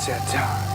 It's that time.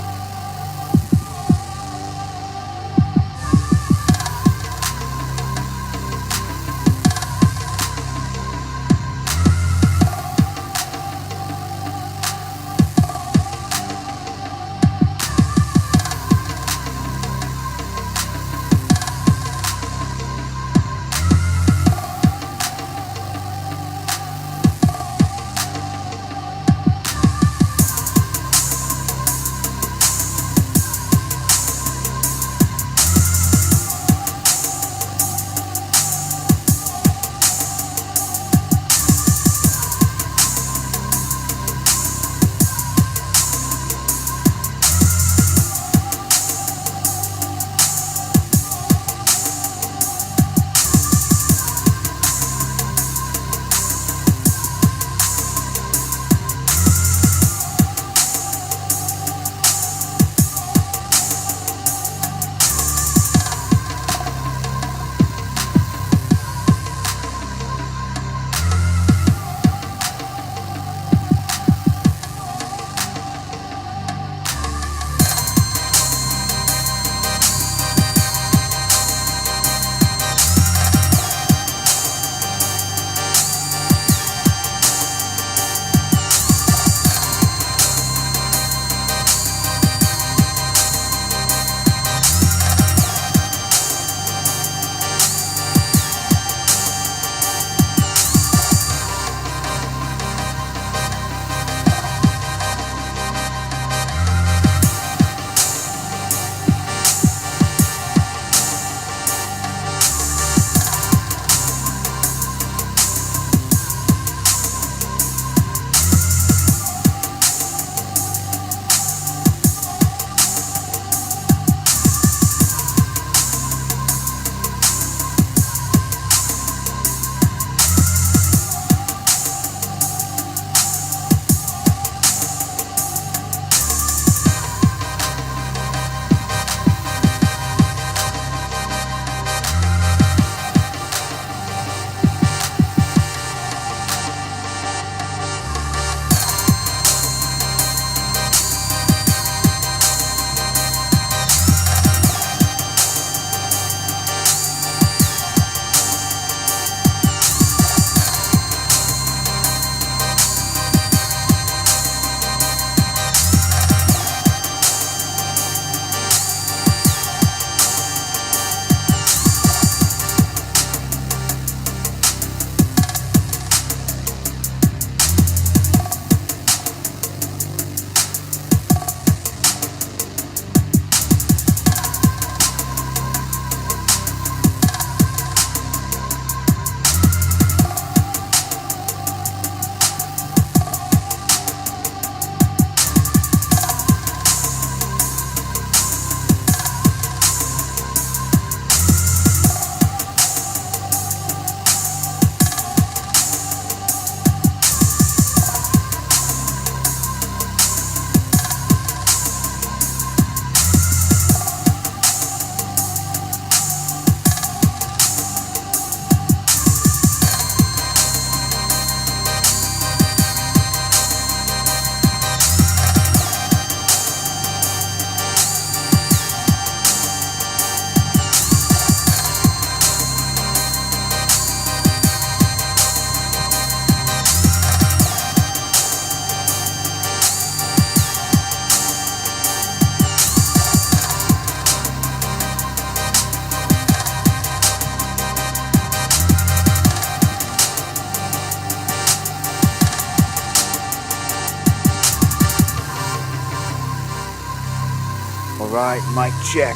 Alright, mic check.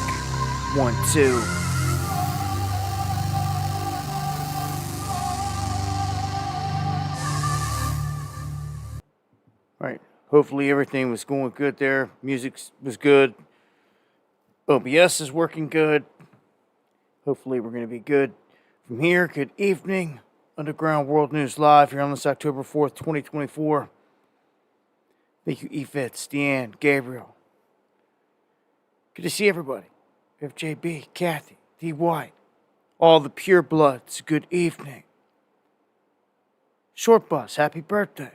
1, 2. Alright, hopefully everything was going good there. Music was good. OBS is working good. Hopefully we're going to be good from here. Good evening. Underground World News Live here on this October 4th, 2024. Thank you, Efits, Deanne, Gabriel. Good to see everybody. FJB, Kathy, D. White, all the pure bloods. Good evening. Short Bus, happy birthday.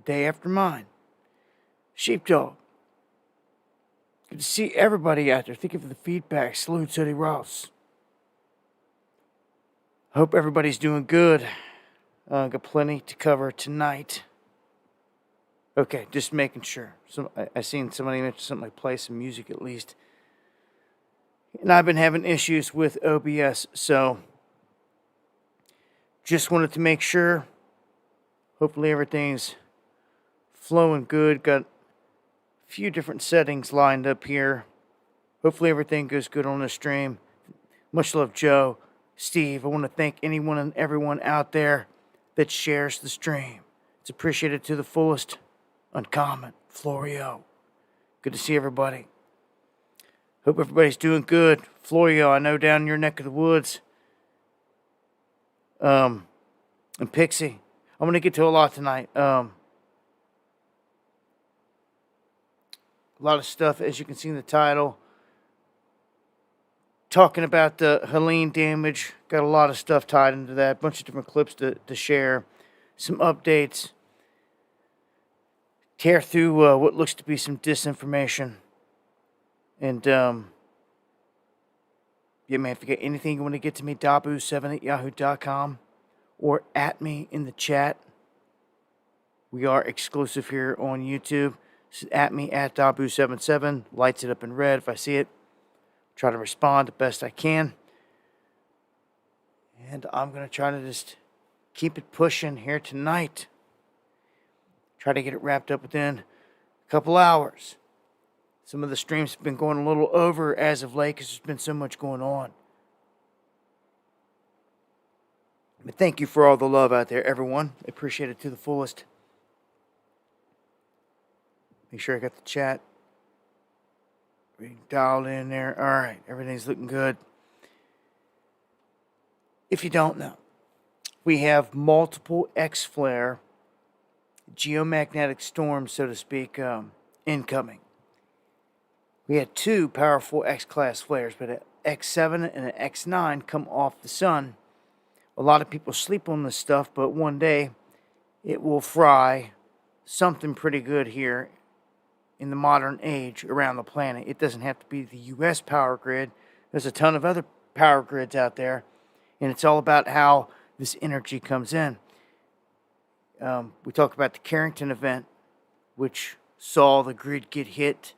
Day after mine. Sheepdog, Good to see everybody out there. Thank you for the feedback. Salute, Teddy Ross. Hope everybody's doing good. Got plenty to cover tonight. Okay, just making sure. I seen somebody mention something like play some music at least. And I've been having issues with OBS, so just wanted to make sure. Hopefully everything's flowing good. Got a few different settings lined up here. Hopefully everything goes good on the stream. Much love, Joe, Steve. I want to thank anyone and everyone out there that shares the stream. It's appreciated to the fullest. Uncommon, Florio. Good to see everybody. Hope everybody's doing good. Florio, I know down in your neck of the woods. And Pixie. I'm going to get to a lot tonight. A lot of stuff, as you can see in the title. Talking about the Helene damage. Got a lot of stuff tied into that. A bunch of different clips to share. Some updates. Tear through what looks to be some disinformation. And, yeah, man, if you got anything you want to get to me, dabu7@yahoo.com or at me in the chat. We are exclusive here on YouTube. This is at me at dabu77. Lights it up in red if I see it. Try to respond the best I can. And I'm going to try to just keep it pushing here tonight. Try to get it wrapped up within a couple hours. Some of the streams have been going a little over as of late because there's been so much going on. But thank you for all the love out there, everyone. I appreciate it to the fullest. Make sure I got the chat dialed in there. All right, everything's looking good. If you don't know, we have multiple X-flare geomagnetic storms, so to speak, incoming. We had two powerful X-class flares, but an X7 and an X9 come off the sun. A lot of people sleep on this stuff, but one day it will fry something pretty good here in the modern age around the planet. It doesn't have to be the U.S. power grid. There's a ton of other power grids out there, and it's all about how this energy comes in. We talk about the Carrington event, which saw the grid get hit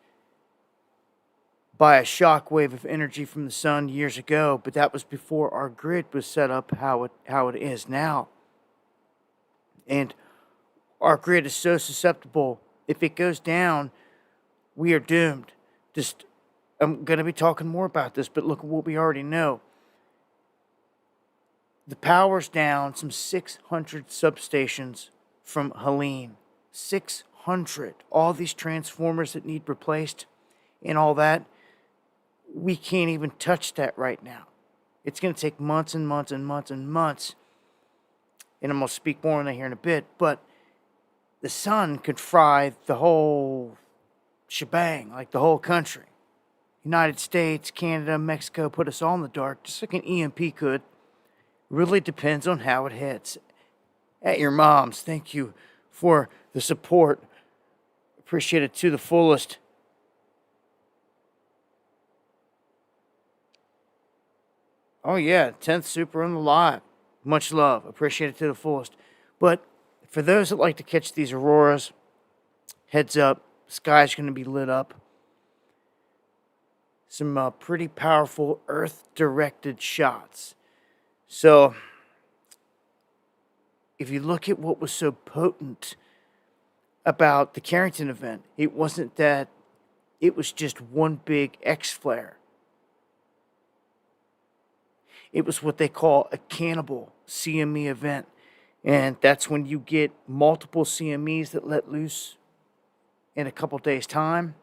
by a shock wave of energy from the sun years ago, but that was before our grid was set up how it is now. And our grid is so susceptible. If it goes down, we are doomed. I'm going to be talking more about this, but look at what we already know. The power's down, some 600 substations from Helene. 600. All these transformers that need replaced and all that. We can't even touch that right now. It's going to take months and months and months and months. And I'm going to speak more on that here in a bit. But the sun could fry the whole shebang, like the whole country. United States, Canada, Mexico, put us all in the dark, just like an EMP could. Really depends on how it hits. At your mom's, thank you for the support. Appreciate it to the fullest. Oh yeah, 10th Super on the live. Much love. Appreciate it to the fullest. But for those that like to catch these auroras, heads up, the sky's going to be lit up. Some pretty powerful Earth-directed shots. So, if you look at what was so potent about the Carrington event, it wasn't that it was just one big X-flare. It was what they call a cannibal CME event. And that's when you get multiple CMEs that let loose in a couple days' time.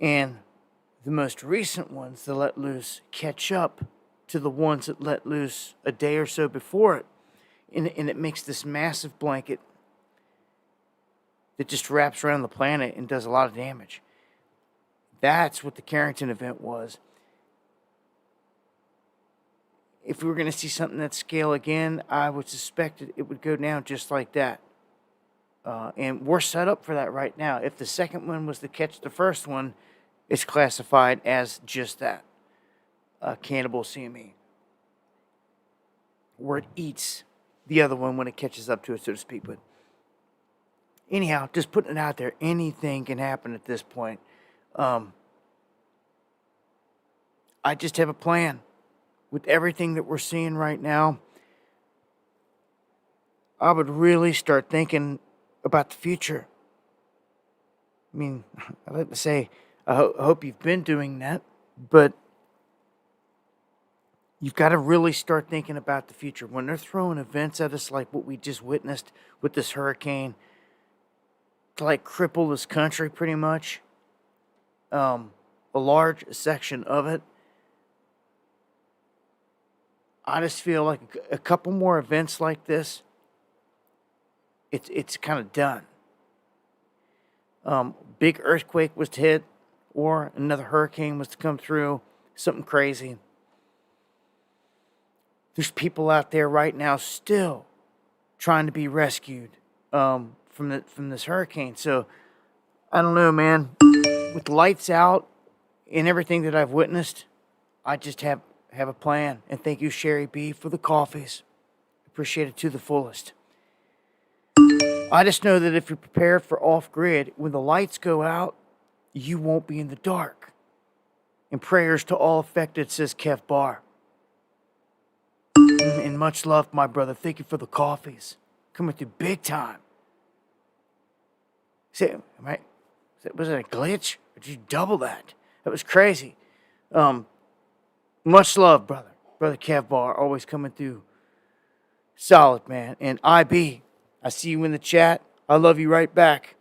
And the most recent ones that let loose catch up to the ones that let loose a day or so before it. And it makes this massive blanket that just wraps around the planet and does a lot of damage. That's what the Carrington event was. If we were going to see something that scale again, I would suspect it would go down just like that. And we're set up for that right now. If the second one was to catch the first one, It's classified as just that, a cannibal CME, where it eats the other one when it catches up to it, so to speak. But anyhow, just putting it out there, anything can happen at this point. I just have a plan. With everything that we're seeing right now, I would really start thinking about the future. I mean, I like to say, I hope you've been doing that, but you've got to really start thinking about the future. When they're throwing events at us like what we just witnessed with this hurricane, to like cripple this country pretty much, a large section of it, I just feel like a couple more events like this, it's kind of done. Big earthquake was to hit, or another hurricane was to come through, something crazy. There's people out there right now still trying to be rescued from this hurricane. So I don't know, man. With the lights out and everything that I've witnessed, I just have a plan. And thank you, Sherry B, for the coffees. Appreciate it to the fullest. I just know that if you're prepared for off-grid, when the lights go out, you won't be in the dark. And prayers to all affected, says Kev Barr. And much love, my brother. Thank you for the coffees. Coming through big time. Was it a glitch? Or did you double that? That was crazy. Much love, brother. Brother Kev Barr, always coming through solid, man. And IB, I see you in the chat. I love you right back.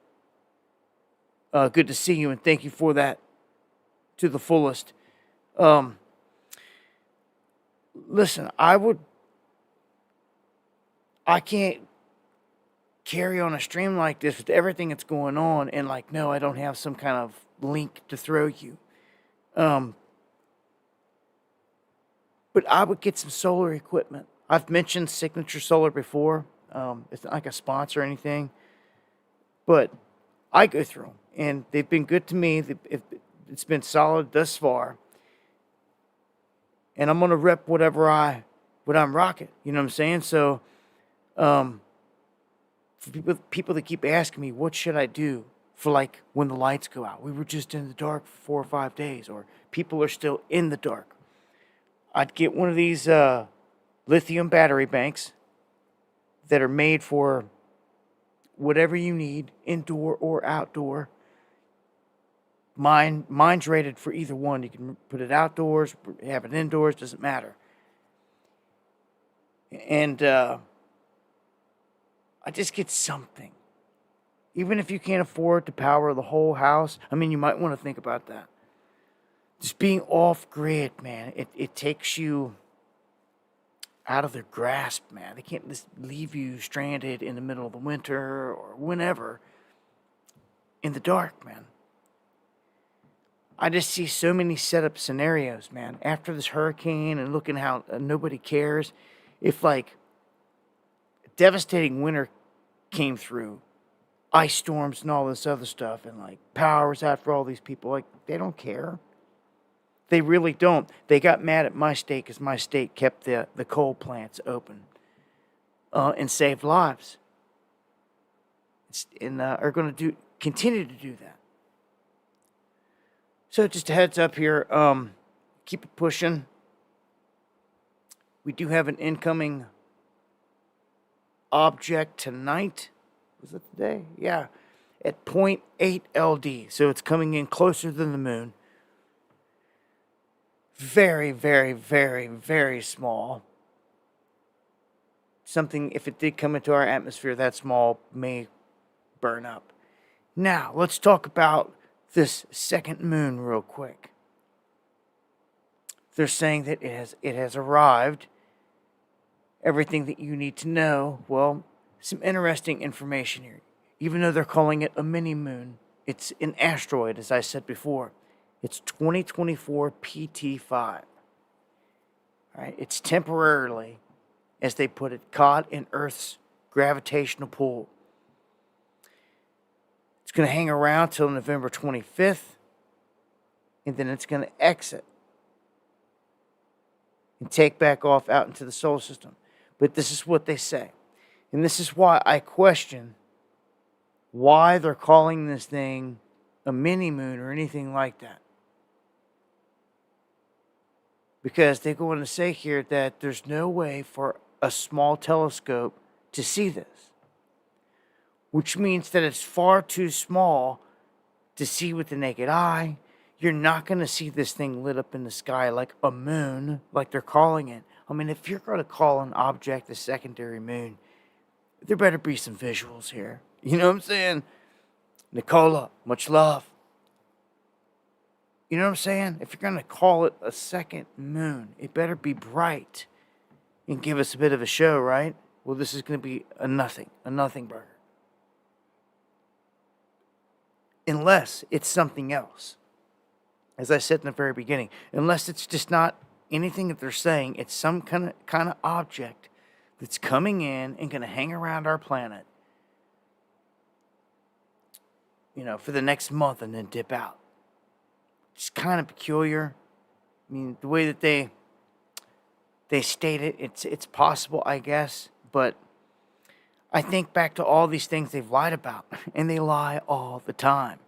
Good to see you, and thank you for that to the fullest. Listen, I can't carry on a stream like this with everything that's going on and no, I don't have some kind of link to throw you. But I would get some solar equipment. I've mentioned Signature Solar before. It's not like a sponsor or anything, but I go through them, and they've been good to me. It's been solid thus far, and I'm gonna rep what I'm rocking. You know what I'm saying? So, for people that keep asking me, what should I do for when the lights go out? We were just in the dark for 4 or 5 days, or people are still in the dark. I'd get one of these lithium battery banks that are made for whatever you need, indoor or outdoor. Mine's rated for either one. You can put it outdoors, have it indoors, doesn't matter. And I just get something. Even if you can't afford to power the whole house, I mean, you might want to think about that. Just being off-grid, man, it takes you out of their grasp, man. They can't just leave you stranded in the middle of the winter or whenever in the dark, man. I just see so many setup scenarios, man. After this hurricane and looking how nobody cares, if a devastating winter came through, ice storms and all this other stuff, and power's out for all these people, they don't care. They really don't. They got mad at my state because my state kept the coal plants open and saved lives. And are going to continue to do that. So just a heads up here. Keep it pushing. We do have an incoming object tonight. Was it today? Yeah. At 0.8 LD. So it's coming in closer than the moon. Very, very, very, very small. Something, if it did come into our atmosphere that small, may burn up. Now, let's talk about this second moon real quick. They're saying that it has arrived. Everything that you need to know. Well, some interesting information here. Even though they're calling it a mini moon, it's an asteroid, as I said before. It's 2024 PT5. All right, it's temporarily, as they put it, caught in Earth's gravitational pull. It's going to hang around till November 25th. and then it's going to exit and take back off out into the solar system. But this is what they say. And this is why I question why they're calling this thing a mini moon or anything like that. Because they go on to say here that there's no way for a small telescope to see this, which means that it's far too small to see with the naked eye. You're not going to see this thing lit up in the sky like a moon, like they're calling it. I mean, if you're going to call an object a secondary moon, there better be some visuals here. You know what I'm saying? Nicola, much love. You know what I'm saying? If you're going to call it a second moon, it better be bright and give us a bit of a show, right? Well, this is going to be a nothing burger. Unless it's something else. As I said in the very beginning, unless it's just not anything that they're saying, it's some kind of object that's coming in and going to hang around our planet, for the next month and then dip out. It's kind of peculiar. I mean, the way that they state it, it's possible, I guess, but I think back to all these things they've lied about, and they lie all the time.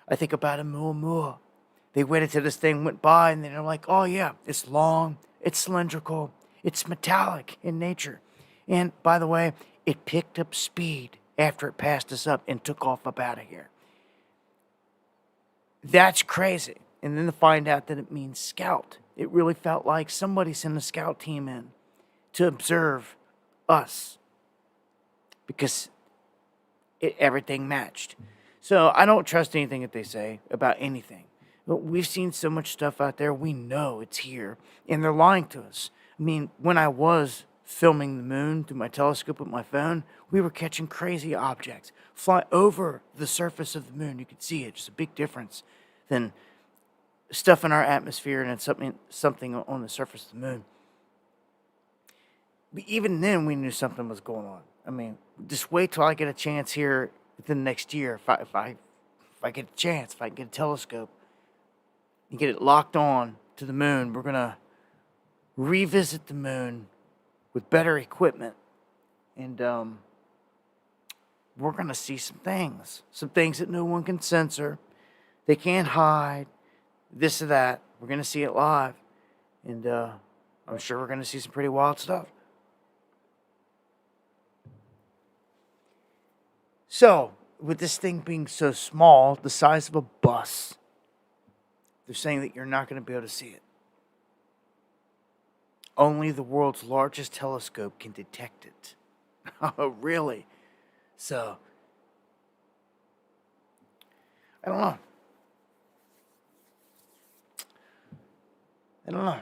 I think about Oumuamua. They waited till this thing went by, and they're like, oh yeah, it's long, it's cylindrical, it's metallic in nature. And, by the way, it picked up speed after it passed us up and took off up out of here. That's crazy. And then to find out that it means scout. It really felt like somebody sent a scout team in to observe us. Because everything matched. So I don't trust anything that they say about anything. But we've seen so much stuff out there, we know it's here. And they're lying to us. I mean, when I was filming the moon through my telescope with my phone, we were catching crazy objects fly over the surface of the moon. You could see it. Just a big difference than stuff in our atmosphere and then something on the surface of the moon. But even then, we knew something was going on. I mean, just wait till I get a chance here within the next year. If I get a chance, if I can get a telescope and get it locked on to the moon, we're going to revisit the moon with better equipment. And we're going to see some things that no one can censor. They can't hide this or that. We're going to see it live. And I'm sure we're going to see some pretty wild stuff. So, with this thing being so small, the size of a bus, they're saying that you're not going to be able to see it. Only the world's largest telescope can detect it. Oh, really? So, I don't know.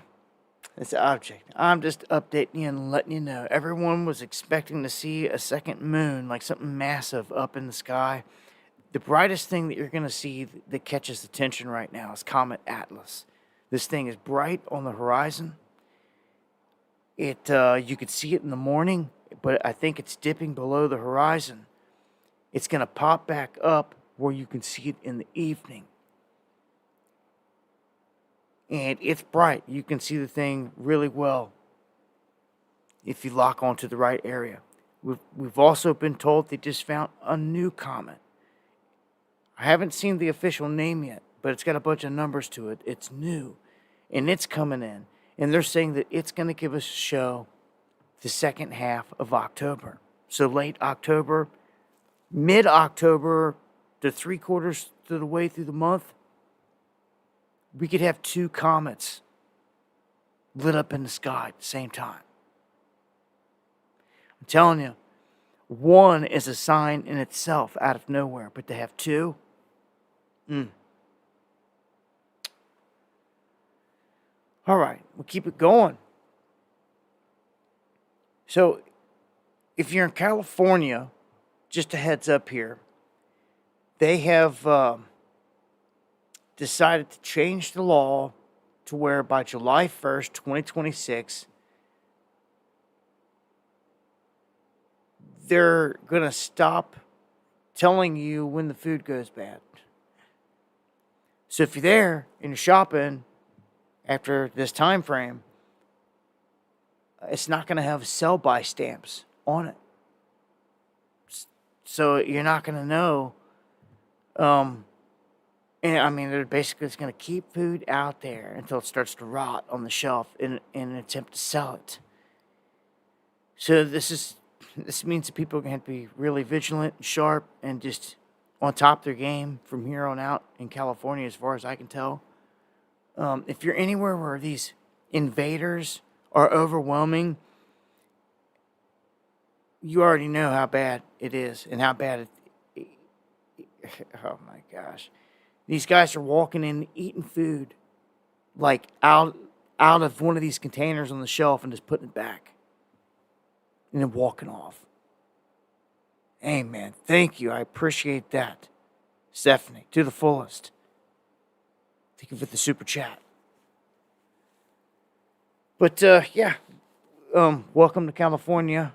It's an object. I'm just updating you and letting you know. Everyone was expecting to see a second moon, like something massive up in the sky. The brightest thing that you're going to see that catches attention right now is Comet Atlas. This thing is bright on the horizon. You could see it in the morning, but I think it's dipping below the horizon. It's going to pop back up where you can see it in the evening. And it's bright. You can see the thing really well if you lock onto the right area. We've also been told they just found a new comet. I haven't seen the official name yet, but it's got a bunch of numbers to it. It's new, and it's coming in. And they're saying that it's going to give us a show the second half of October. So late October, mid-October to 3/4 to the way through the month, we could have 2 comets lit up in the sky at the same time. I'm telling you, one is a sign in itself out of nowhere, but to have 2, All right, we'll keep it going. So, if you're in California, just a heads up here, they have decided to change the law to where by July 1st, 2026, they're going to stop telling you when the food goes bad. So if you're there and you're shopping after this time frame, it's not going to have sell-by stamps on it. So you're not going to know. And I mean, they're basically just going to keep food out there until it starts to rot on the shelf in an attempt to sell it. So this means that people are going to have to be really vigilant and sharp and just on top of their game from here on out in California, as far as I can tell. If you're anywhere where these invaders are overwhelming, you already know how bad it is and how bad it. Oh my gosh, these guys are walking in, eating food, like out of one of these containers on the shelf and just putting it back, and then walking off. Hey man, thank you. I appreciate that, Stephanie, to the fullest. Thank you for the super chat. But welcome to California.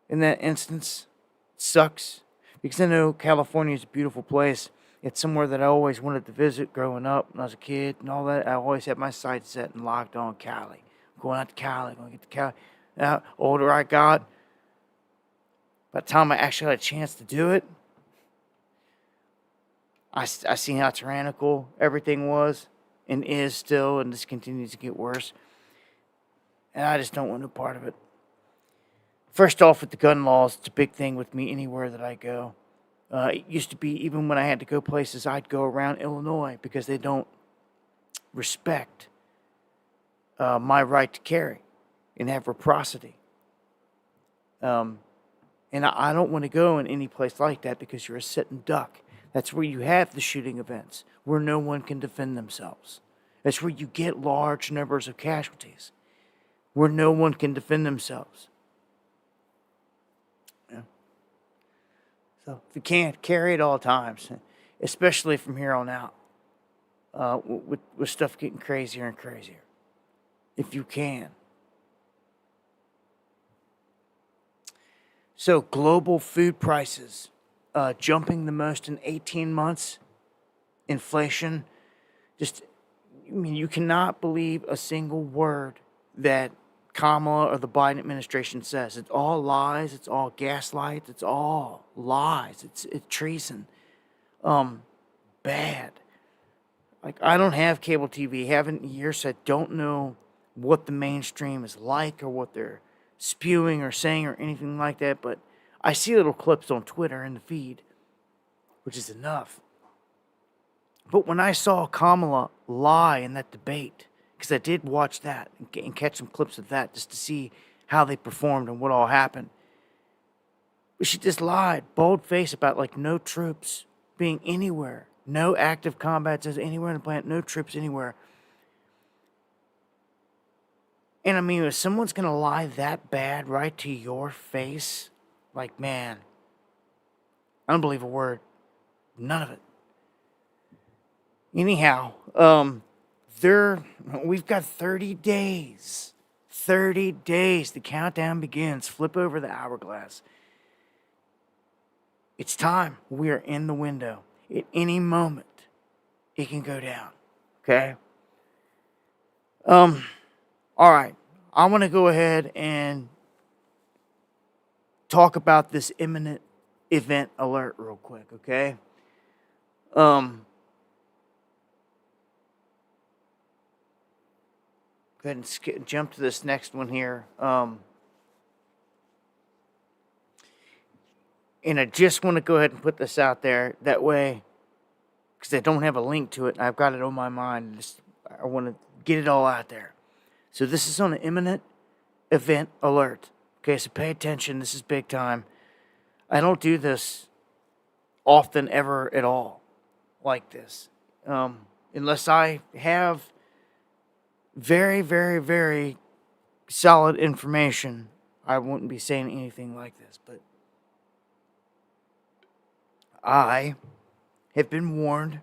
In that instance, it sucks because I know California is a beautiful place. It's somewhere that I always wanted to visit growing up when I was a kid and all that. I always had my sights set and locked on Cali. I'm going out to Cali, going to get to Cali. Now, older I got, by the time I actually had a chance to do it, I seen how tyrannical everything was and is still, and this continues to get worse. And I just don't want no part of it. First off, with the gun laws, it's a big thing with me anywhere that I go. It used to be, even when I had to go places, I'd go around Illinois because they don't respect my right to carry and have reciprocity. And I don't want to go in any place like that because you're a sitting duck. That's where you have the shooting events, where no one can defend themselves. That's where you get large numbers of casualties, where no one can defend themselves. Yeah. So if you can't, carry at all times, especially from here on out, with stuff getting crazier and crazier. If you can. So global food prices jumping the most in 18 months. Inflation. You cannot believe a single word that Kamala or the Biden administration says. It's all lies. It's all gaslight. It's all lies. It's treason. Bad. Like, I don't have cable TV. Haven't in years, so I don't know what the mainstream is like or what they're spewing or saying or anything like that, but I see little clips on Twitter in the feed, which is enough. But when I saw Kamala lie in that debate, because I did watch that and catch some clips of that just to see how they performed and what all happened, but she just lied, bold-faced, about like no troops being anywhere, no active combat says anywhere on the planet, no troops anywhere. And I mean, if someone's going to lie that bad right to your face, like, man, I don't believe a word. None of it. Anyhow, we've got 30 days. 30 days. The countdown begins. Flip over the hourglass. It's time. We are in the window. At any moment, it can go down. Okay? All right, I want to go ahead and talk about this imminent event alert real quick, okay? Go ahead and jump to this next one here. And I just want to go ahead and put this out there. That way, because I don't have a link to it, I've got it on my mind. I want to get it all out there. So this is on an imminent event alert. Okay, so pay attention. This is big time. I don't do this often, ever at all, like this. Unless I have very, very, very solid information, I wouldn't be saying anything like this. But I have been warned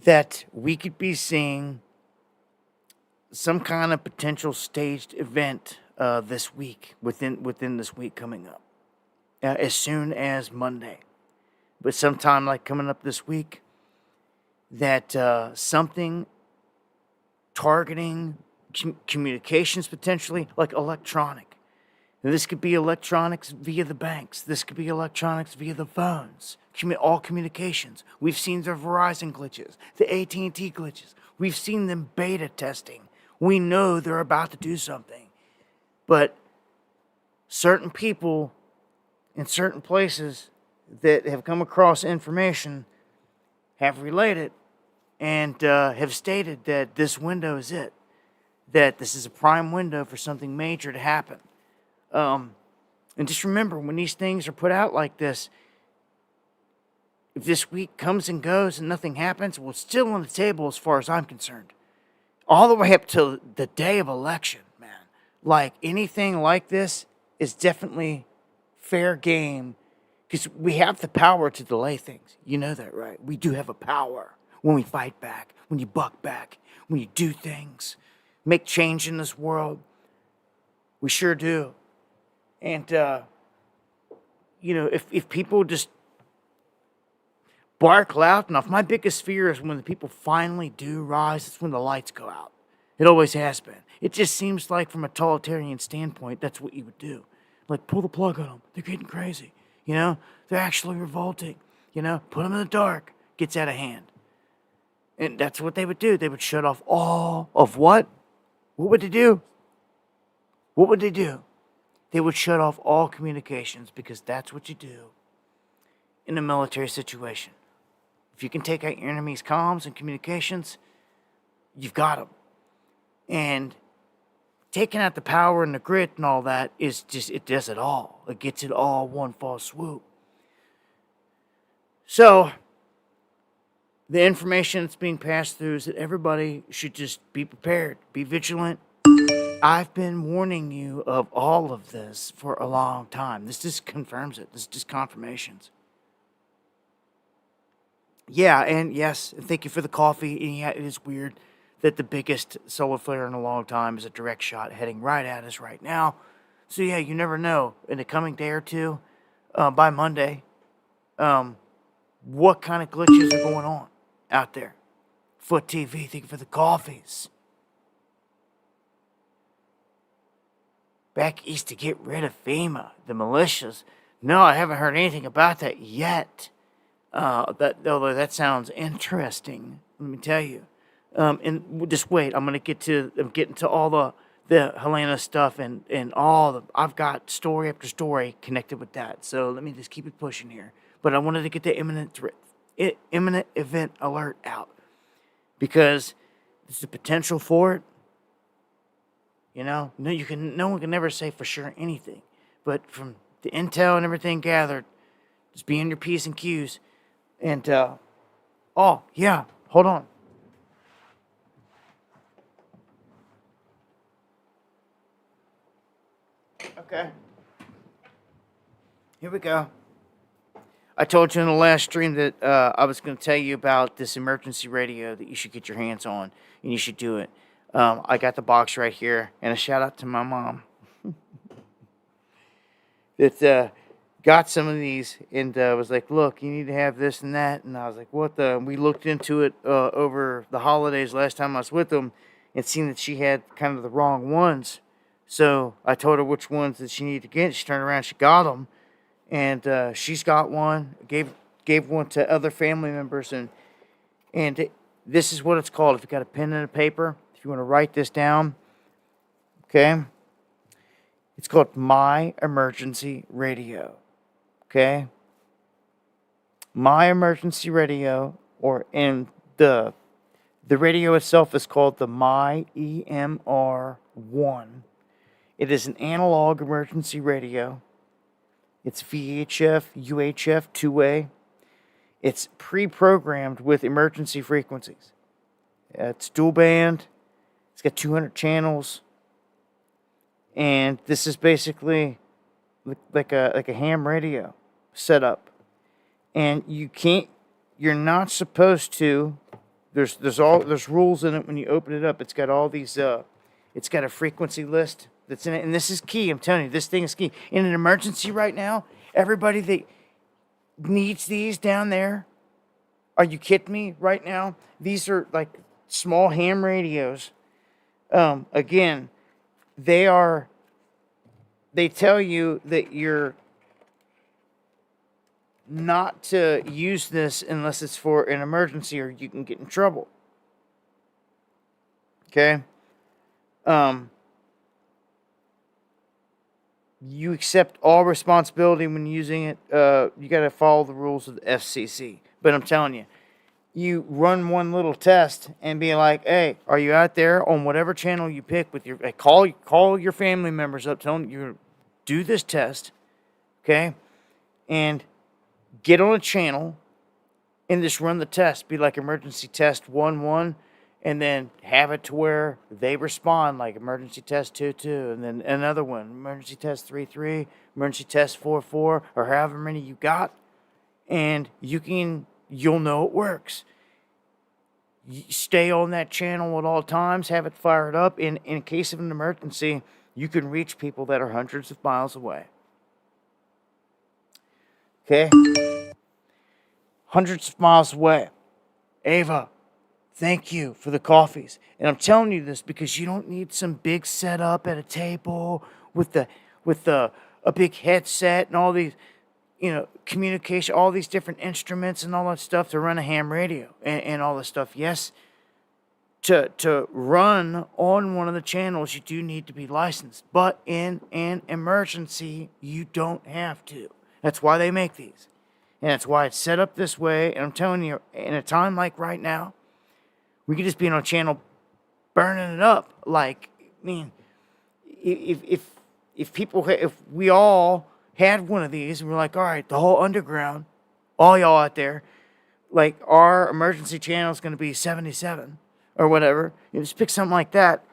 that we could be seeing some kind of potential staged event this week, within this week coming up, as soon as Monday. but sometime like coming up this week, that something targeting communications potentially, like electronic. And this could be electronics via the banks. This could be electronics via the phones. All communications. We've seen the Verizon glitches, the AT&T glitches. We've seen them beta testing. We know they're about to do something. But certain people in certain places that have come across information have related and have stated that this window is it. That this is a prime window for something major to happen. And just remember, when these things are put out like this, if this week comes and goes and nothing happens, well, it's still on the table as far as I'm concerned. All the way up to the day of election, man. Like, anything like this is definitely fair game, because we have the power to delay things. You know that, right? We do have a power when we fight back, when you buck back, when you do things, make change in this world. We sure do. And, if people just bark loud enough, my biggest fear is when the people finally do rise, it's when the lights go out. It always has been. It just seems like from a totalitarian standpoint, that's what you would do. Like, pull the plug on them. They're getting crazy. They're actually revolting. Put them in the dark. Gets out of hand. And that's what they would do. They would shut off all of what? What would they do? What would they do? They would shut off all communications, because that's what you do in a military situation. If you can take out your enemy's comms and communications, you've got them. And taking out the power and the grid and all that is just, it does it all. It gets it all one fall swoop. So, the information that's being passed through is that everybody should just be prepared, be vigilant. I've been warning you of all of this for a long time. This just confirms it. This is just confirmations. Yeah, and yes, thank you for the coffee. And yeah, it is weird that the biggest solar flare in a long time is a direct shot heading right at us right now. So yeah, you never know. In the coming day or two, by Monday, what kind of glitches are going on out there. Foot TV, thank you for the coffees. Back east to get rid of FEMA, the militias. No, I haven't heard anything about that yet. Although that sounds interesting, let me tell you. And just wait, I'm getting to all the Helene stuff and all the, I've got story after story connected with that. So let me just keep it pushing here. But I wanted to get the imminent event alert out, because there's the potential for it. No one can never say for sure anything, but from the intel and everything gathered, just be on your P's and Q's. And oh yeah, hold on. Okay, here we go. I told you in the last stream that I was going to tell you about this emergency radio that you should get your hands on, and you should do it. I got the box right here, and a shout out to my mom that got some of these and was like, look, you need to have this and that. And I was like, what the? We looked into it over the holidays last time I was with them, and seen that she had kind of the wrong ones. So I told her which ones that she needed to get. She turned around, she got them, and she's got one. Gave one to other family members, and this is what it's called. If you got a pen and a paper, if you want to write this down, okay? It's called My Emergency Radio, okay? My Emergency Radio, and the radio itself is called the My EMR1. It is an analog emergency radio. It's VHF, UHF, two-way. It's pre-programmed with emergency frequencies. It's dual band. It's got 200 channels. And this is basically like a ham radio setup. And you're not supposed to, there's rules in it when you open it up. It's got all these, it's got a frequency list that's in it. And this is key, I'm telling you, this thing is key. In an emergency right now, everybody needs these down there? Are you kidding me right now? These are like small ham radios. Again, they tell you that you're not to use this unless it's for an emergency or you can get in trouble. Okay? You accept all responsibility when using it. You got to follow the rules of the FCC. But I'm telling you, you run one little test and be like, hey, are you out there on whatever channel you pick with your, call your family members up, tell them you do this test, okay? And get on a channel and just run the test. Be like emergency test 1-1, and then have it to where they respond like emergency test 2-2, and then another one, emergency test 3-3, emergency test 4-4, or however many you got, and you'll know it works. You stay on that channel at all times, have it fired up. In case of an emergency, you can reach people that are hundreds of miles away. Okay? Hundreds of miles away. Ava, thank you for the coffees. And I'm telling you this because you don't need some big setup at a table with a big headset and all these, communication, all these different instruments and all that stuff to run a ham radio and all this stuff. Yes, to run on one of the channels, you do need to be licensed. But in an emergency, you don't have to. That's why they make these. And that's why it's set up this way. And I'm telling you, in a time like right now, we could just be on a channel burning it up. Like, I mean, if we all had one of these and we're like, all right, the whole underground, all y'all out there, like our emergency channel is going to be 77 or whatever. You just pick something like that.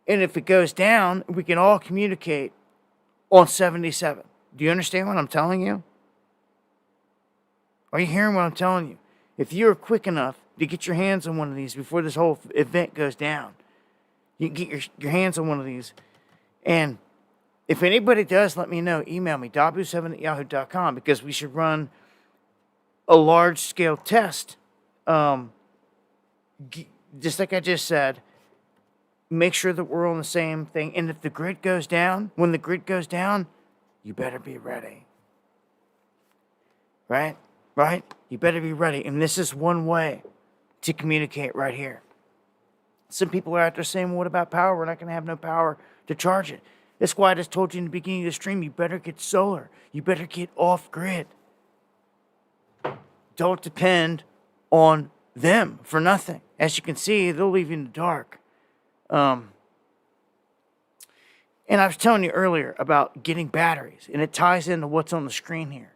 And if it goes down, we can all communicate on 77. Do you understand what I'm telling you? Are you hearing what I'm telling you? If you're quick enough to get your hands on one of these before this whole event goes down, you can get your hands on one of these. And if anybody does, let me know. Email me, dabu7@yahoo.com, because we should run a large-scale test. Just like I just said, make sure that we're on the same thing. And if the grid goes down, when the grid goes down, you better be ready. Right? Right? You better be ready. And this is one way to communicate right here. Some people are out there saying, well, what about power? We're not going to have no power to charge it. That's why I just told you in the beginning of the stream, you better get solar. You better get off grid. Don't depend on them for nothing. As you can see, they'll leave you in the dark. And I was telling you earlier about getting batteries, and it ties into what's on the screen here.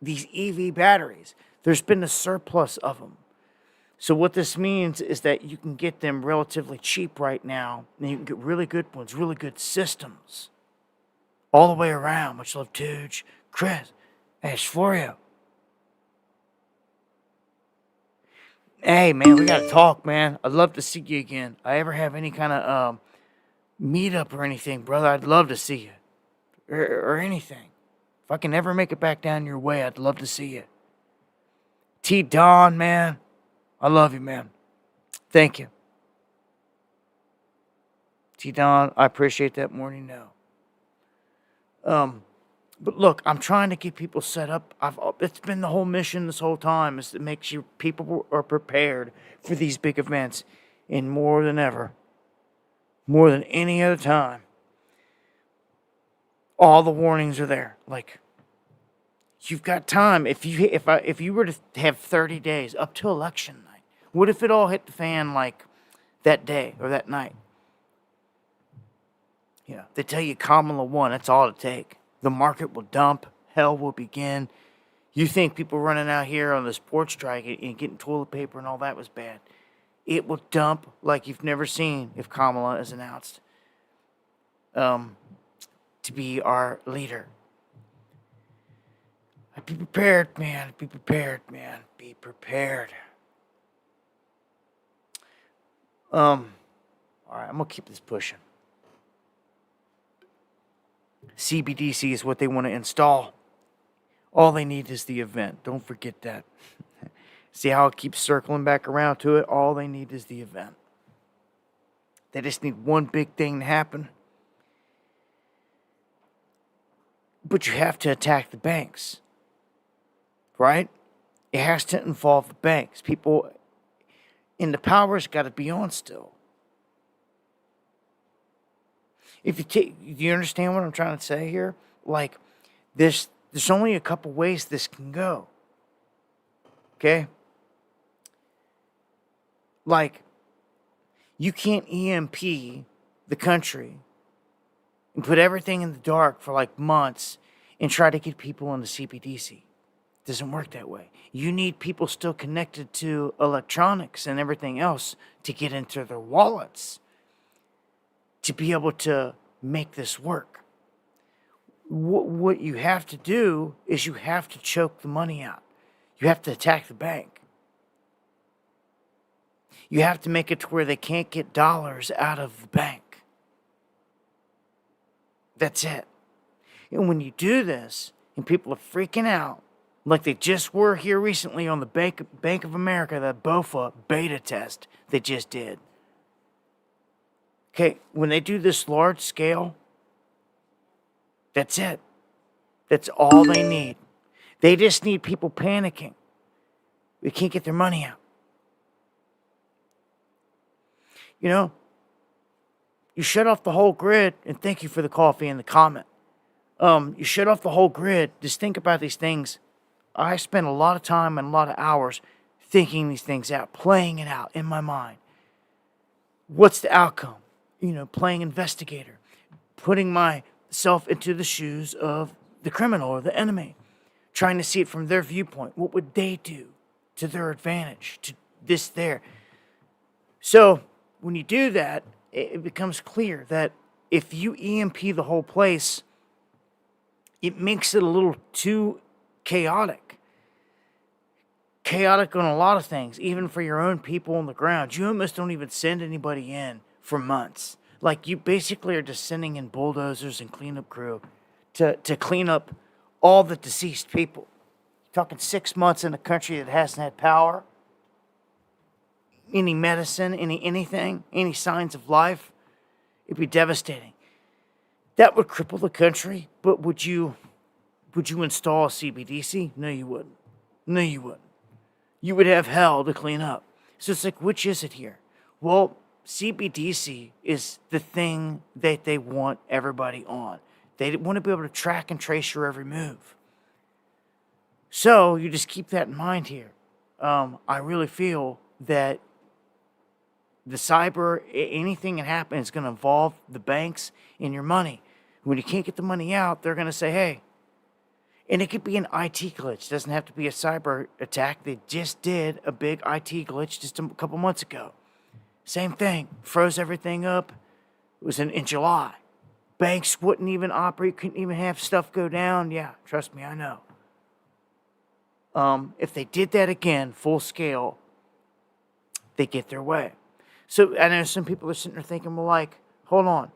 These EV batteries, there's been a surplus of them. So what this means is that you can get them relatively cheap right now, and you can get really good ones, really good systems, all the way around. Much love, Tooge, Chris, Ash for you. Hey, man, we gotta talk, man. I'd love to see you again. I ever have any kind of meetup or anything, brother, I'd love to see you. Or anything. If I can ever make it back down your way, I'd love to see you. T. Don, man. I love you, man. Thank you. T. Don, I appreciate that more than you know. But look, I'm trying to get people set up. It's been the whole mission this whole time, is to make sure people are prepared for these big events. And more than ever, more than any other time, all the warnings are there. Like, you've got time. If you were to have 30 days up to election night, what if it all hit the fan like that day or that night? They tell you Kamala won. That's all it take. The market will dump. Hell will begin. You think people running out here on this porch strike and getting toilet paper and all that was bad? It will dump like you've never seen if Kamala is announced to be our leader. Be prepared, man. Be prepared, man. Be prepared. All right, I'm gonna keep this pushing. CBDC is what they want to install. All they need is the event. Don't forget that. See how it keeps circling back around to it? All they need is the event. They just need one big thing to happen. But you have to attack the banks, right? It has to involve the banks. People, and the power's got to be on still. If you take, do you understand what I'm trying to say here? Like, there's only a couple ways this can go. Okay? Like, you can't EMP the country and put everything in the dark for like months and try to get people into CBDC. It doesn't work that way. You need people still connected to electronics and everything else to get into their wallets to be able to make this work. What you have to do is you have to choke the money out. You have to attack the bank. You have to make it to where they can't get dollars out of the bank. That's it. And when you do this, and people are freaking out, like they just were here recently on the Bank of America, that BOFA beta test they just did. Okay, when they do this large scale, that's it. That's all they need. They just need people panicking. They can't get their money out. You know, you shut off the whole grid, and thank you for the coffee and the comment. You shut off the whole grid. Just think about these things. I spend a lot of time and a lot of hours thinking these things out, playing it out in my mind. What's the outcome? You know, playing investigator, putting myself into the shoes of the criminal or the enemy, trying to see it from their viewpoint. What would they do to their advantage, to this, there? So when you do that, it becomes clear that if you EMP the whole place, it makes it a little too chaotic. Chaotic on a lot of things, even for your own people on the ground. You almost don't even send anybody in for months. Like, you basically are just sending in bulldozers and cleanup crew to clean up all the deceased people. You're talking 6 months in a country that hasn't had power, any medicine, anything, any signs of life. It'd be devastating. That would cripple the country, but would you install a CBDC? No, you wouldn't. No, you wouldn't. You would have hell to clean up. So it's like, which is it here? Well, CBDC is the thing that they want everybody on. They want to be able to track and trace your every move. So you just keep that in mind here. I really feel that the cyber, anything that happens is going to involve the banks and your money. When you can't get the money out, they're going to say, hey, and it could be an IT glitch. It doesn't have to be a cyber attack. They just did a big IT glitch just a couple months ago. Same thing. Froze everything up. It was in July. Banks wouldn't even operate, couldn't even have stuff go down. Yeah, trust me, I know. If they did that again, full scale, they get their way. So I know some people are sitting there thinking, well, like, hold on.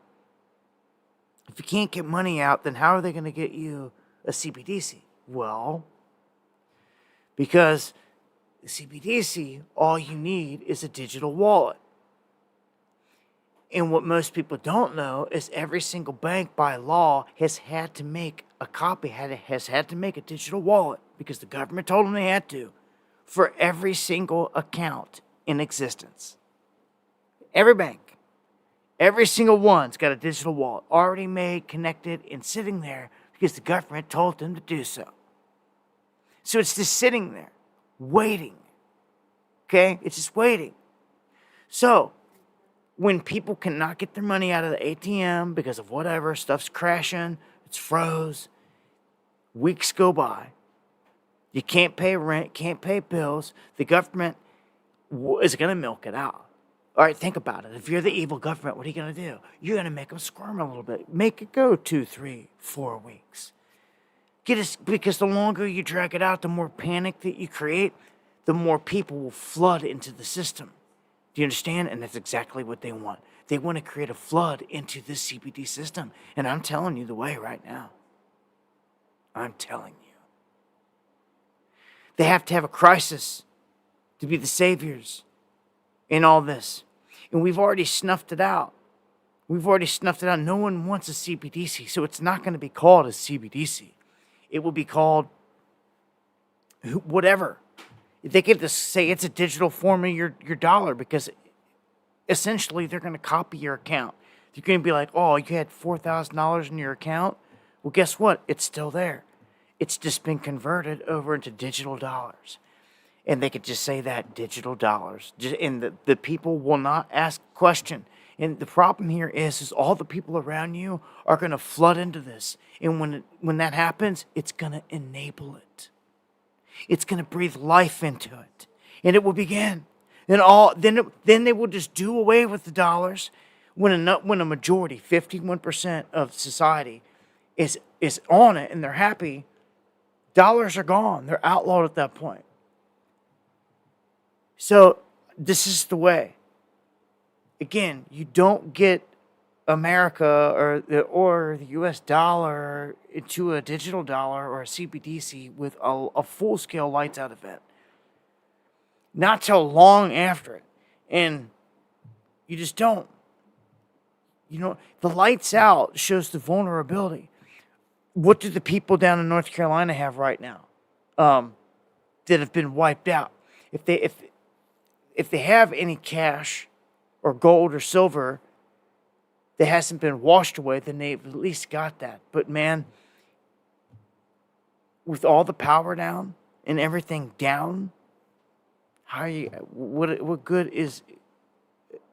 If you can't get money out, then how are they going to get you a CBDC? Well, because the CBDC, all you need is a digital wallet. And what most people don't know is every single bank by law has had to make a copy, has had to make a digital wallet because the government told them they had to for every single account in existence. Every bank, every single one's got a digital wallet already made, connected, and sitting there because the government told them to do so. So it's just sitting there, waiting. Okay? It's just waiting. So when people cannot get their money out of the ATM because of whatever, stuff's crashing, it's froze, weeks go by, you can't pay rent, can't pay bills, the government is going to milk it out. All right, think about it. If you're the evil government, what are you going to do? You're going to make them squirm a little bit. Make it go 2, 3, 4 weeks. Because the longer you drag it out, the more panic that you create, the more people will flood into the system. Do you understand? And that's exactly what they want. They want to create a flood into this CBD system. And I'm telling you the way right now. I'm telling you. They have to have a crisis to be the saviors in all this. And we've already snuffed it out. No one wants a CBDC, so it's not going to be called a CBDC. It will be called whatever. They get to say it's a digital form of your dollar, because essentially they're going to copy your account. You're going to be like, oh, you had $4,000 in your account? Well, guess what? It's still there. It's just been converted over into digital dollars. And they could just say that, digital dollars. And the people will not ask a question. And the problem here is all the people around you are going to flood into this. And when that happens, it's going to enable it. It's going to breathe life into it. And it will begin. Then they will just do away with the dollars. When a majority, 51% of society, is on it and they're happy, dollars are gone. They're outlawed at that point. So this is the way. Again, you don't get America or the U.S. dollar into a digital dollar or a CBDC with a full-scale lights out event. Not till long after it. And you just don't. The lights out shows the vulnerability. What do the people down in North Carolina have right now that have been wiped out? If they have any cash or gold or silver that hasn't been washed away, then they've at least got that. But man, with all the power down and everything down, what good is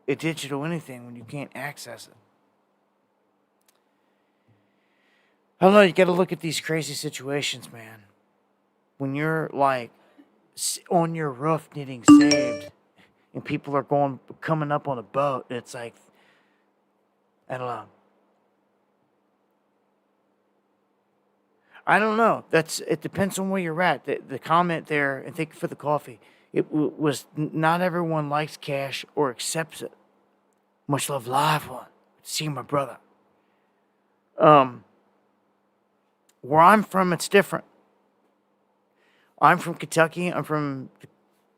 a digital anything when you can't access it? I don't know, you got to look at these crazy situations, man. When you're like on your roof needing saved and people are coming up on a boat, it's like, I don't know. It depends on where you're at. The comment there, and thank you for the coffee, it was not everyone likes cash or accepts it. Much love, live one. See my brother. Where I'm from, it's different. I'm from Kentucky. I'm from the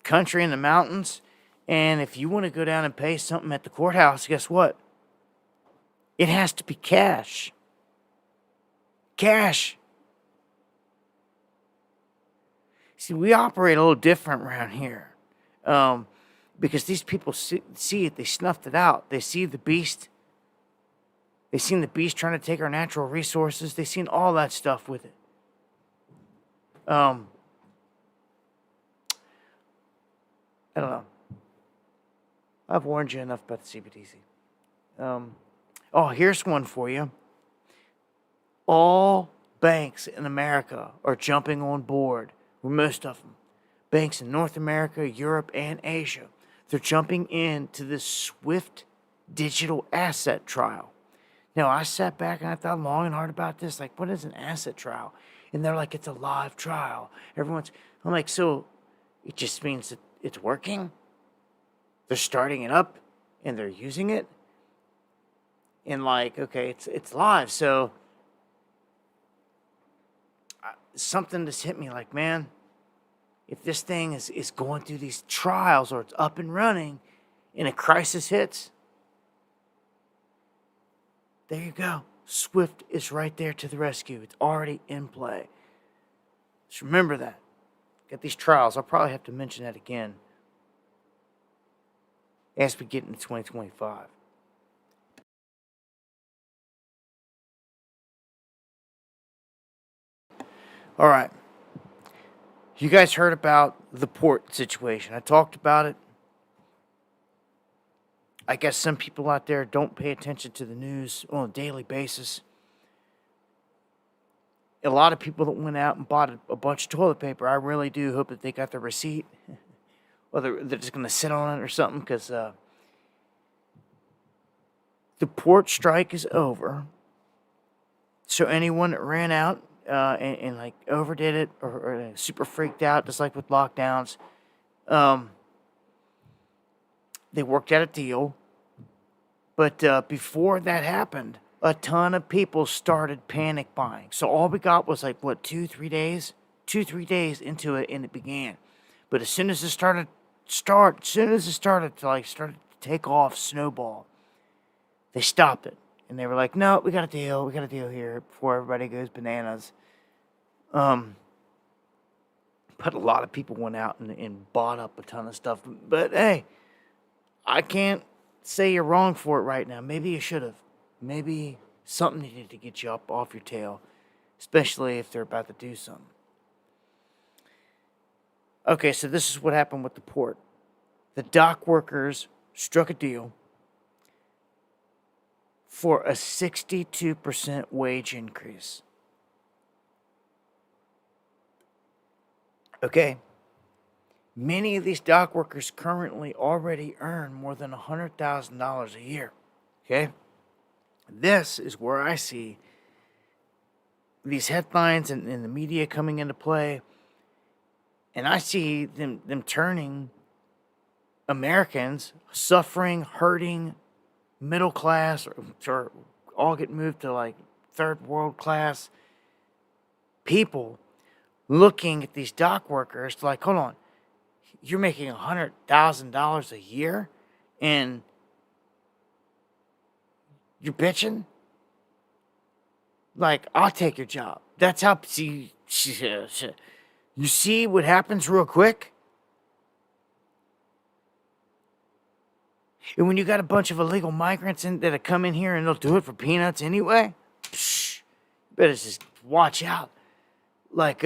country in the mountains. And if you want to go down and pay something at the courthouse, guess what? It has to be cash. Cash. See, we operate a little different around here. Because these people see it. They snuffed it out. They see the beast. They seen the beast trying to take our natural resources. They seen all that stuff with it. I don't know. I've warned you enough about the CBDC. Here's one for you. All banks in America are jumping on board, or most of them. Banks in North America, Europe, and Asia. They're jumping into this SWIFT digital asset trial. Now, I sat back and I thought long and hard about this. Like, what is an asset trial? And they're like, it's a live trial. I'm like, so it just means that it's working? They're starting it up and they're using it? And like, okay, it's live. So something just hit me like, man, if this thing is going through these trials or it's up and running and a crisis hits, there you go. SWIFT is right there to the rescue. It's already in play. Just remember that. Got these trials. I'll probably have to mention that again as we get into 2025. All right. You guys heard about the port situation. I talked about it. I guess some people out there don't pay attention to the news on a daily basis. A lot of people that went out and bought a bunch of toilet paper, I really do hope that they got the receipt. Or they're just going to sit on it or something, because the port strike is over. So anyone that ran out and like overdid it or super freaked out, just like with lockdowns, they worked out a deal. But before that happened, a ton of people started panic buying. So all we got was like, 2-3 days 2-3 days into it, and it began. But as soon as it started to take off, snowball, they stopped it. And they were like, no, we got a deal here before everybody goes bananas. But a lot of people went out and bought up a ton of stuff. But hey, I can't say you're wrong for it right now. Maybe you should have. Maybe something needed to get you up off your tail, especially if they're about to do something. Okay, so this is what happened with the port. The dock workers struck a deal for a 62% wage increase. Okay. Many of these dock workers currently already earn more than $100,000 a year. Okay. This is where I see these headlines and the media coming into play. And I see them turning Americans, suffering, hurting, middle class, or all get moved to like third world class people, looking at these dock workers like, hold on, you're making $100,000 a year and you're bitching? Like, I'll take your job. That's how, you see what happens real quick? And when you got a bunch of illegal migrants that come in here and they'll do it for peanuts anyway, better just watch out. Like,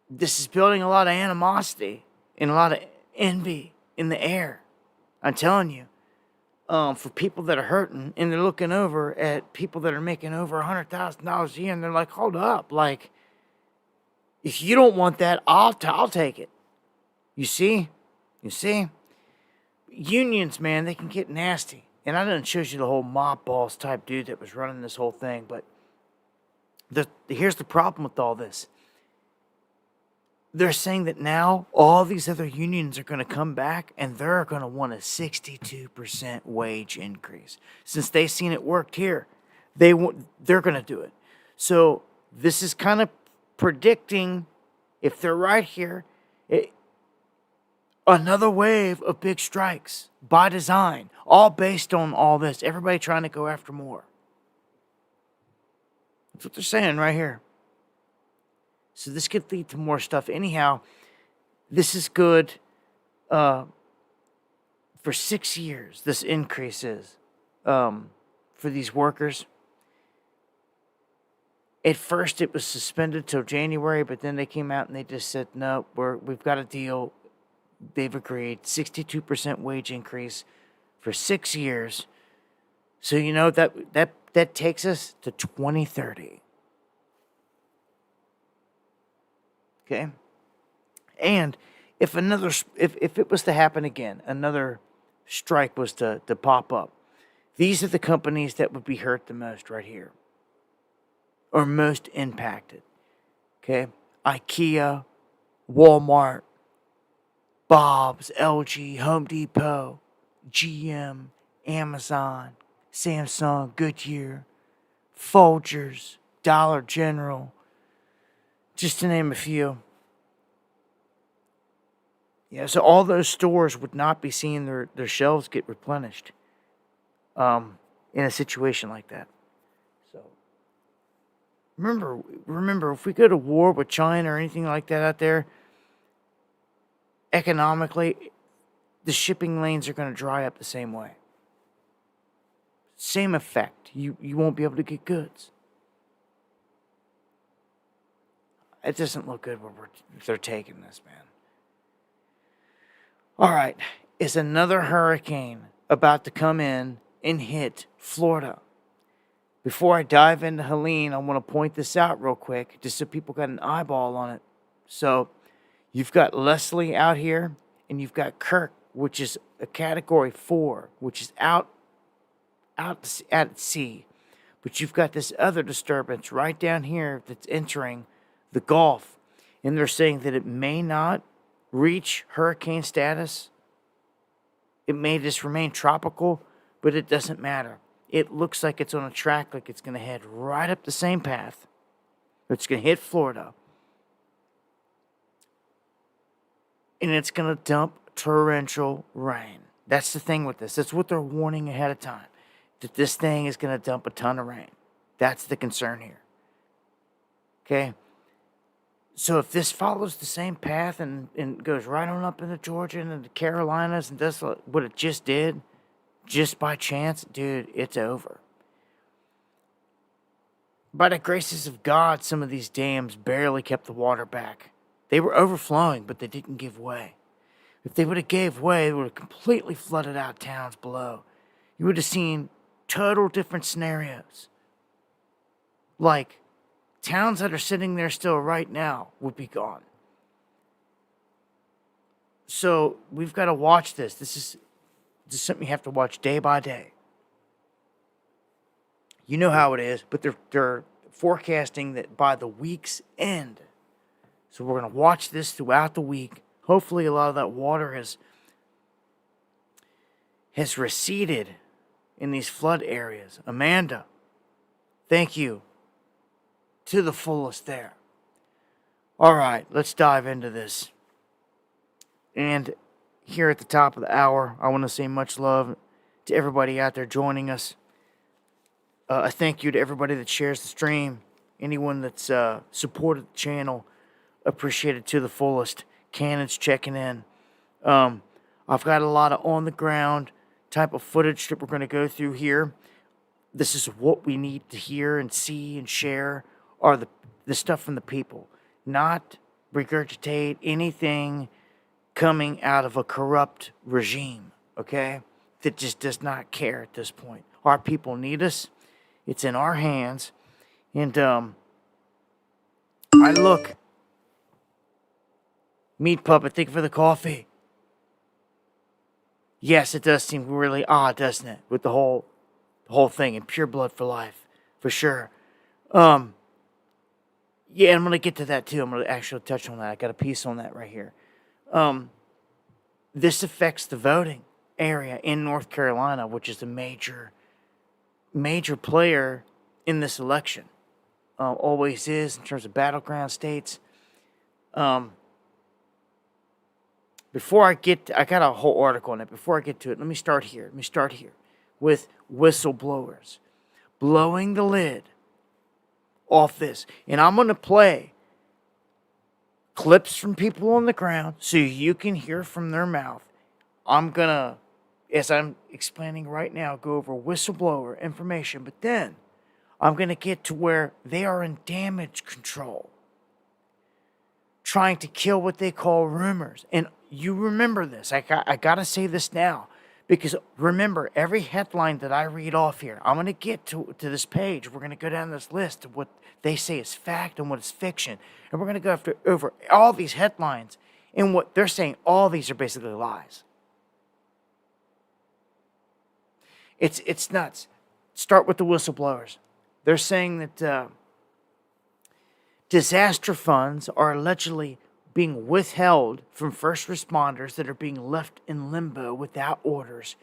this is building a lot of animosity and a lot of envy in the air. I'm telling you, for people that are hurting, and they're looking over at people that are making over $100,000 a year, and they're like, hold up, like, if you don't want that, I'll take it. You see? Unions, man, they can get nasty. And I done showed you the whole mob boss type dude that was running this whole thing, but here's the problem with all this. They're saying that now all these other unions are going to come back and they're going to want a 62% wage increase. Since they've seen it worked here, they're going to do it. So this is kind of predicting, if they're right here, another wave of big strikes by design, all based on all this. Everybody trying to go after more. That's what they're saying right here. So this could lead to more stuff. Anyhow, this is good for 6 years. This increase is for these workers. At first, it was suspended till January, but then they came out and they just said, no, we've got a deal. They've agreed 62% wage increase for 6 years. So you know that takes us to 2030. Okay, and if it was to happen again, another strike was to pop up, these are the companies that would be hurt the most right here, or most impacted. Okay, IKEA, Walmart, Bob's, LG, Home Depot, GM, Amazon, Samsung, Goodyear, Folgers, Dollar General, just to name a few. Yeah, so all those stores would not be seeing their shelves get replenished in a situation like that. So remember, if we go to war with China or anything like that out there, economically, the shipping lanes are going to dry up the same way. Same effect. You won't be able to get goods. It doesn't look good where they're taking this, man. All right. Is another hurricane about to come in and hit Florida? Before I dive into Helene, I want to point this out real quick, just so people got an eyeball on it. So you've got Leslie out here, and you've got Kirk, which is a Category 4, which is out at sea. But you've got this other disturbance right down here that's entering the Gulf, and they're saying that it may not reach hurricane status. It may just remain tropical, but it doesn't matter. it looks like it's on a track, like it's going to head right up the same path. It's going to hit Florida. And it's going to dump torrential rain. That's the thing with this. That's what they're warning ahead of time. That this thing is going to dump a ton of rain. That's the concern here. Okay? So if this follows the same path and goes right on up into Georgia and into the Carolinas and does what it just did, just by chance, dude, it's over. By the graces of God, some of these dams barely kept the water back. They were overflowing, but they didn't give way. If they would have gave way, they would have completely flooded out towns below. You would have seen total different scenarios. Like, towns that are sitting there still right now would be gone. So we've got to watch this. This is something you have to watch day by day. You know how it is, but they're forecasting that by the week's end. So we're going to watch this throughout the week. Hopefully a lot of that water has receded in these flood areas. Amanda, thank you to the fullest there. All right, let's dive into this. And here at the top of the hour, I want to say much love to everybody out there joining us. A thank you to everybody that shares the stream. Anyone that's supported the channel, appreciate it to the fullest. Cannon's checking in. I've got a lot of on-the-ground type of footage that we're going to go through here. This is what we need to hear and see and share are the stuff from the people. Not regurgitate anything coming out of a corrupt regime, okay? That just does not care at this point. Our people need us. It's in our hands. And I look. Meat Puppet, thank you for the coffee. Yes, it does seem really odd, doesn't it? With the whole thing and pure blood for life. For sure. Yeah, I'm going to get to that too. I'm going to actually touch on that. I got a piece on that right here. This affects the voting area in North Carolina, which is a major player in this election. Always is in terms of battleground states. Before I got a whole article on it. Before I get to it, let me start here. With whistleblowers blowing the lid off this. And I'm going to play clips from people on the ground so you can hear from their mouth. I'm going to, as I'm explaining right now, go over whistleblower information. But then I'm going to get to where they are in damage control, trying to kill what they call rumors. And you remember this. I got to say this now. Because remember, every headline that I read off here, I'm going to get to this page. We're going to go down this list of what they say is fact and what is fiction. And we're going to go over all these headlines. And what they're saying, all these are basically lies. It's nuts. Start with the whistleblowers. They're saying that disaster funds are allegedly being withheld from first responders that are being left in limbo without orders.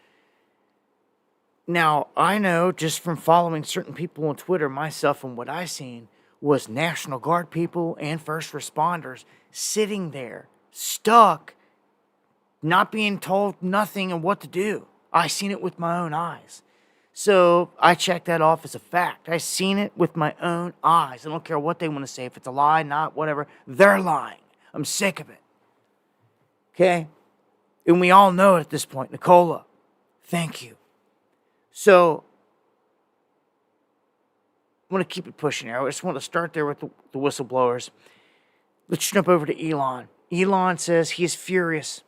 Now, I know just from following certain people on Twitter, myself, and what I seen was National Guard people and first responders sitting there, stuck, not being told nothing and what to do. I seen it with my own eyes. So I checked that off as a fact. I seen it with my own eyes. I don't care what they want to say. If it's a lie, not, whatever, they're lying. I'm sick of it. Okay? And we all know it at this point. Nicola, thank you. So, I want to keep it pushing here. I just want to start there with the whistleblowers. Let's jump over to Elon. Elon says he is furious.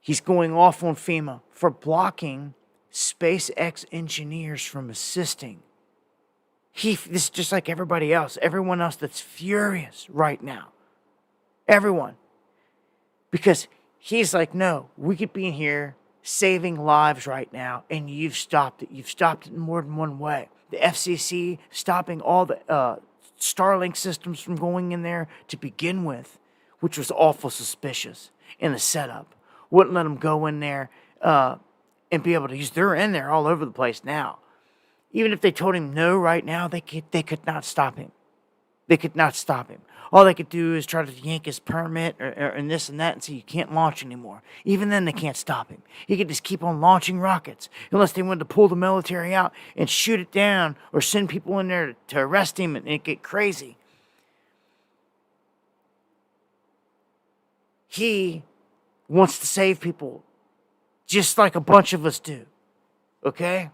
He's going off on FEMA for blocking SpaceX engineers from assisting. This is just like everybody else. Everyone else that's furious right now. Everyone. Because he's like, no, we could be in here saving lives right now, and you've stopped it. You've stopped it in more than one way. The FCC stopping all the Starlink systems from going in there to begin with, which was awful suspicious in the setup. Wouldn't let them go in there and be able to use. They're in there all over the place now. Even if they told him no right now, they could not stop him. They could not stop him. All they could do is try to yank his permit and this and that and say you can't launch anymore. Even then, they can't stop him. He could just keep on launching rockets unless they wanted to pull the military out and shoot it down or send people in there to arrest him and it get crazy. He wants to save people just like a bunch of us do. Okay?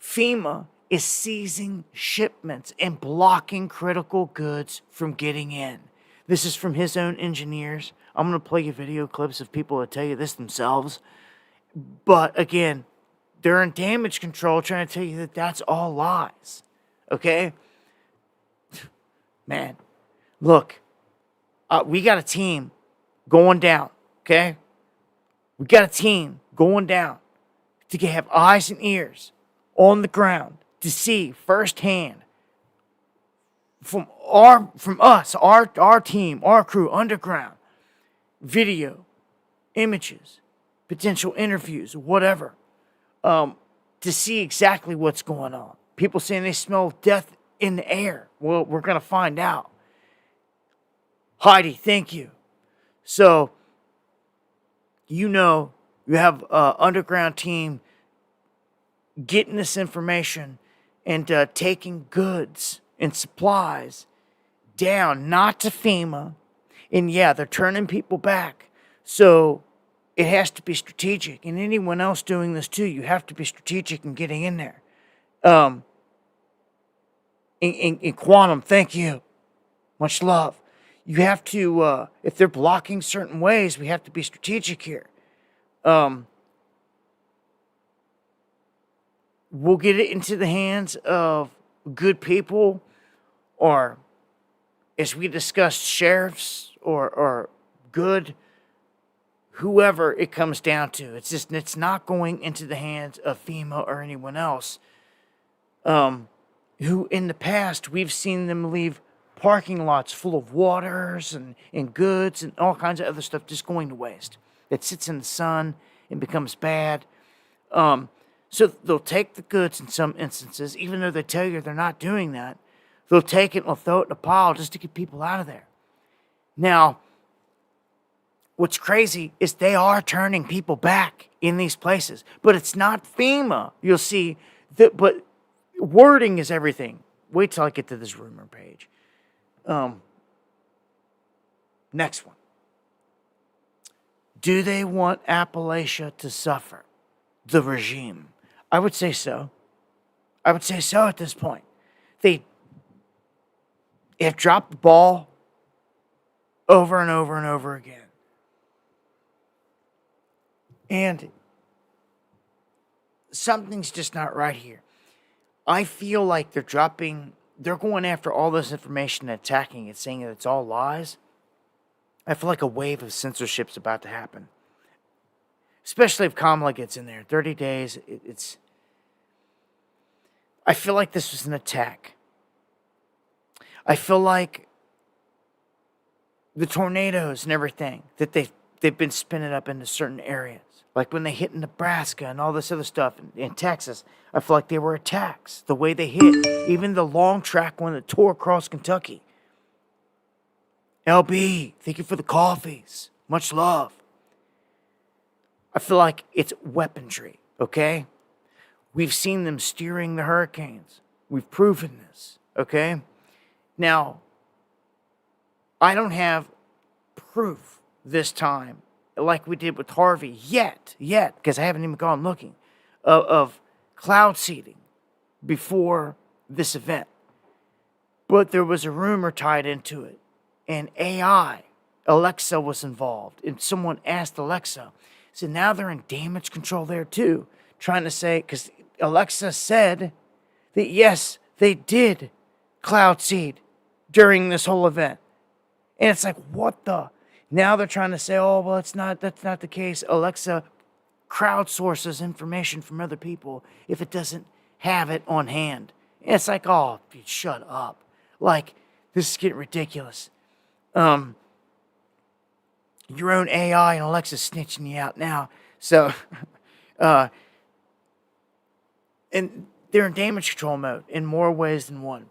FEMA is seizing shipments and blocking critical goods from getting in. This is from his own engineers. I'm going to play you video clips of people that tell you this themselves. But again, they're in damage control trying to tell you that that's all lies. Okay? Man, look, we got a team going down. Okay? We got a team going down to have eyes and ears on the ground to see firsthand from us, our team, our crew, underground, video, images, potential interviews, whatever, to see exactly what's going on. People saying they smell death in the air. Well, we're going to find out. Heidi, thank you. So, you have an underground team getting this information and taking goods and supplies down, not to FEMA. And yeah, they're turning people back. So it has to be strategic. And anyone else doing this too, you have to be strategic in getting in there. In Quantum, thank you. Much love. You have to, if they're blocking certain ways, we have to be strategic here. We'll get it into the hands of good people, or as we discussed, sheriffs or good, whoever it comes down to. It's not going into the hands of FEMA or anyone else. Who in the past we've seen them leave parking lots full of waters and goods and all kinds of other stuff just going to waste. It sits in the sun and becomes bad. So they'll take the goods in some instances, even though they tell you they're not doing that. They'll take it and they'll throw it in a pile just to get people out of there. Now, what's crazy is they are turning people back in these places. But it's not FEMA. You'll see that, but wording is everything. Wait till I get to this rumor page. Next one. Do they want Appalachia to suffer? The regime. I would say so. I would say so at this point. They have dropped the ball over and over and over again. And something's just not right here. I feel like they're going after all this information and attacking it, saying that it's all lies. I feel like a wave of censorship's about to happen. Especially if Kamala gets in there. 30 days, I feel like this was an attack. I feel like the tornadoes and everything that they've been spinning up into certain areas. Like when they hit Nebraska and all this other stuff in Texas, I feel like they were attacks. The way they hit. Even the long track one that tore across Kentucky. LB, thank you for the coffees. Much love. I feel like it's weaponry, okay? We've seen them steering the hurricanes. We've proven this, okay? Now, I don't have proof this time, like we did with Harvey, yet, because I haven't even gone looking, of cloud seeding before this event. But there was a rumor tied into it, and AI, Alexa was involved, and someone asked Alexa. So now they're in damage control there too, trying to say, because Alexa said that yes, they did cloud seed during this whole event. And it's like, what the? Now they're trying to say, oh, well, that's not the case. Alexa crowdsources information from other people if it doesn't have it on hand. And it's like, oh, shut up. Like, this is getting ridiculous. Your own AI and Alexa snitching you out now. So, and they're in damage control mode in more ways than one.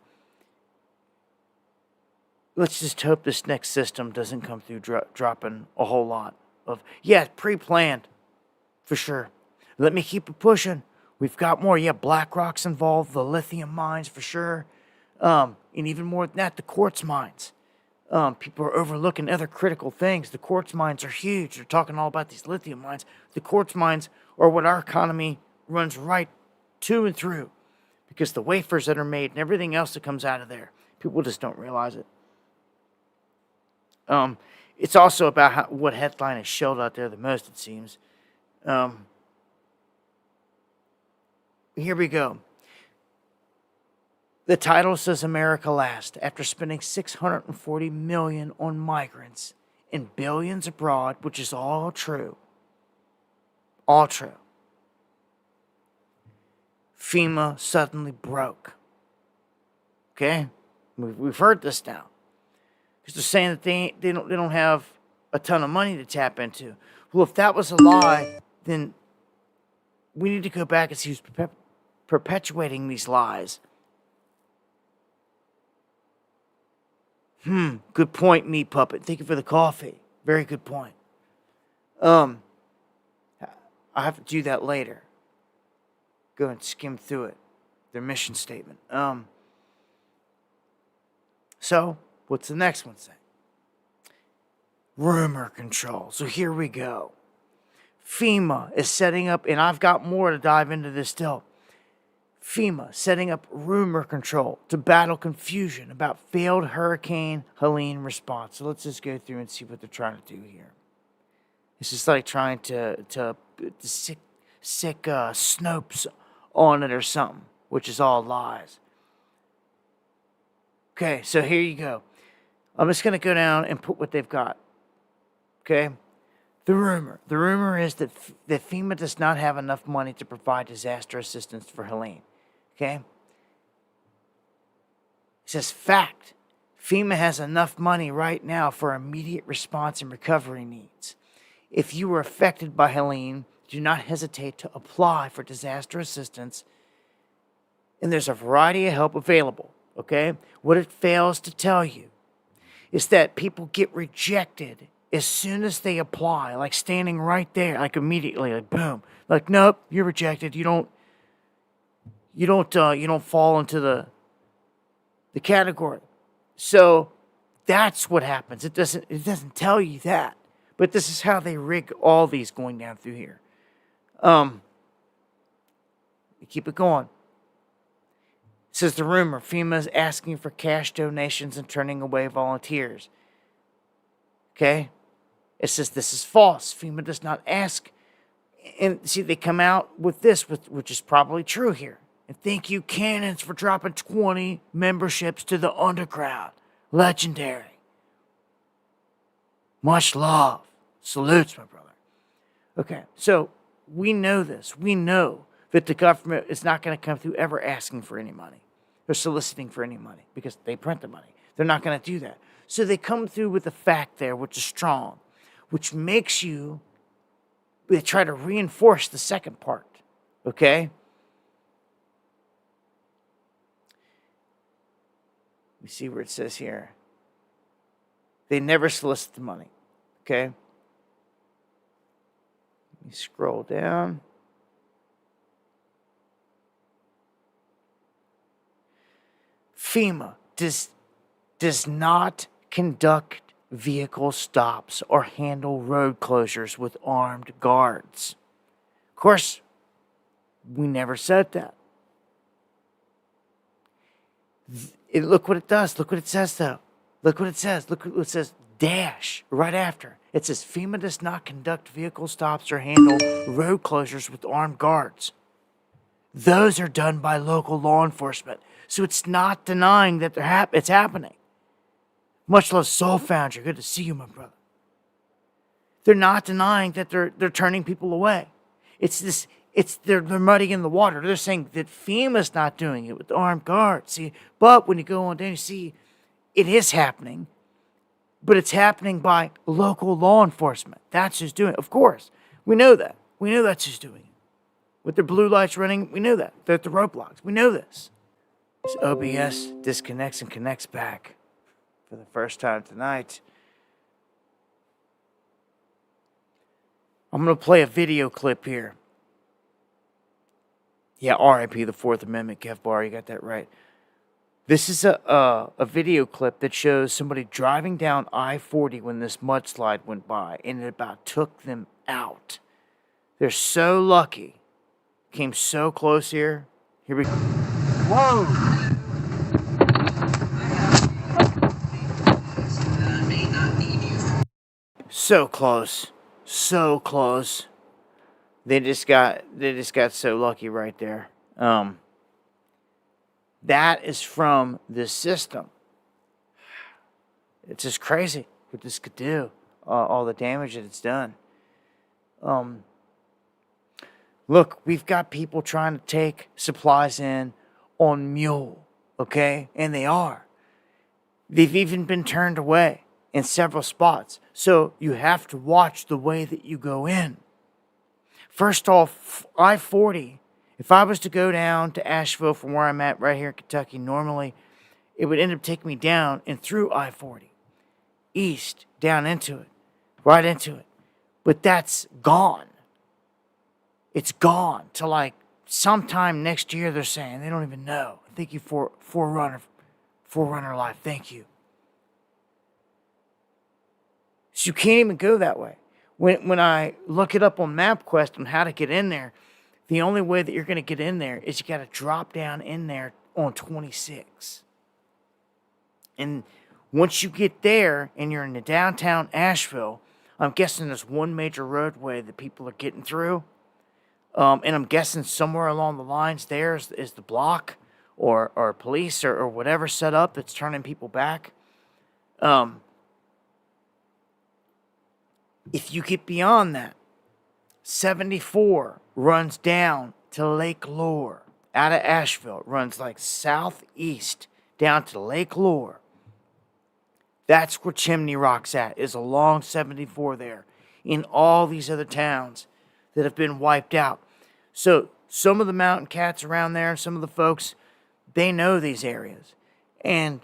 Let's just hope this next system doesn't come through dropping a whole lot of, yeah, pre-planned, for sure. Let me keep it pushing. We've got more. Yeah, BlackRock's involved, the lithium mines for sure. And even more than that, the quartz mines. People are overlooking other critical things. The quartz mines are huge. They're talking all about these lithium mines. The quartz mines are what our economy runs right to and through, because the wafers that are made and everything else that comes out of there, people just don't realize it. It's also about what headline is shelled out there the most, it seems. Here we go. The title says America last. After spending $640 million on migrants and billions abroad, which is all true. All true. FEMA suddenly broke. Okay? We've heard this now. Because they're saying that they don't have a ton of money to tap into. Well, if that was a lie, then we need to go back and see who's perpetuating these lies. Good point, Meat Puppet. Thank you for the coffee. Very good point. I have to do that later. Go and skim through it. Their mission statement. So, what's the next one say? Rumor control. So here we go. FEMA is setting up, and I've got more to dive into this still. FEMA setting up rumor control to battle confusion about failed Hurricane Helene response. So let's just go through and see what they're trying to do here. It's just like trying to sick Snopes on it or something, which is all lies. Okay, so here you go. I'm just going to go down and put what they've got. Okay? The rumor is that FEMA does not have enough money to provide disaster assistance for Helene. Okay? It says fact. FEMA has enough money right now for immediate response and recovery needs. If you were affected by Helene, do not hesitate to apply for disaster assistance. And there's a variety of help available. Okay? What it fails to tell you is that people get rejected as soon as they apply, like standing right there, like immediately, like boom, like nope, you're rejected. You don't fall into the category. So that's what happens. It doesn't tell you that, but this is how they rig all these going down through here. Keep it going. It says the rumor, FEMA is asking for cash donations and turning away volunteers. Okay? It says this is false. FEMA does not ask. And see, they come out with this, which is probably true here. And thank you, Cannons, for dropping 20 memberships to the underground. Legendary. Much love. Salutes, my brother. Okay, so we know this. We know that the government is not going to come through ever asking for any money or soliciting for any money because they print the money. They're not going to do that. So they come through with a fact there, which is strong, which makes you, they try to reinforce the second part, okay? Let me see where it says here. They never solicit the money, okay? Let me scroll down. FEMA does not conduct vehicle stops or handle road closures with armed guards. Of course, we never said that. Look what it does. Look what it says, though. Look what it says. Look what it says. Dash right after. It says FEMA does not conduct vehicle stops or handle road closures with armed guards. Those are done by local law enforcement. So it's not denying that it's happening. Much love, Soul Foundry. Good to see you, my brother. They're not denying that they're turning people away. They're muddying the water. They're saying that FEMA's not doing it with armed guards. See, but when you go on down, you see it is happening, but it's happening by local law enforcement. That's who's doing it. Of course, we know that. We know that's who's doing it. With their blue lights running, we know that. They're at the roadblocks. We know this. This OBS disconnects and connects back for the first time tonight. I'm going to play a video clip here. Yeah, RIP the Fourth Amendment, Kev Barr, you got that right. This is a video clip that shows somebody driving down I-40 when this mudslide went by, and it about took them out. They're so lucky. Came so close here. Here we go. Whoa! So close. So close. They just got so lucky right there. That is from this system. It's just crazy what this could do. All the damage that it's done. Look, we've got people trying to take supplies in on mule, okay? And they are. They've even been turned away in several spots. So you have to watch the way that you go in. First off, I-40, if I was to go down to Asheville from where I'm at right here in Kentucky, normally it would end up taking me down and through I-40. East, down into it, right into it. But that's gone. It's gone to like sometime next year, they're saying. They don't even know. Thank you for Forerunner Life. Thank you. So you can't even go that way. When I look it up on MapQuest on how to get in there, the only way that you're going to get in there is you got to drop down in there on 26. And once you get there and you're in the downtown Asheville, I'm guessing there's one major roadway that people are getting through. And I'm guessing somewhere along the lines there is the block or police or whatever set up that's turning people back. If you get beyond that, 74 runs down to Lake Lure. Out of Asheville, it runs like southeast down to Lake Lure. That's where Chimney Rock's at, is along 74 there. In all these other towns that have been wiped out. So some of the mountain cats around there, some of the folks, they know these areas. And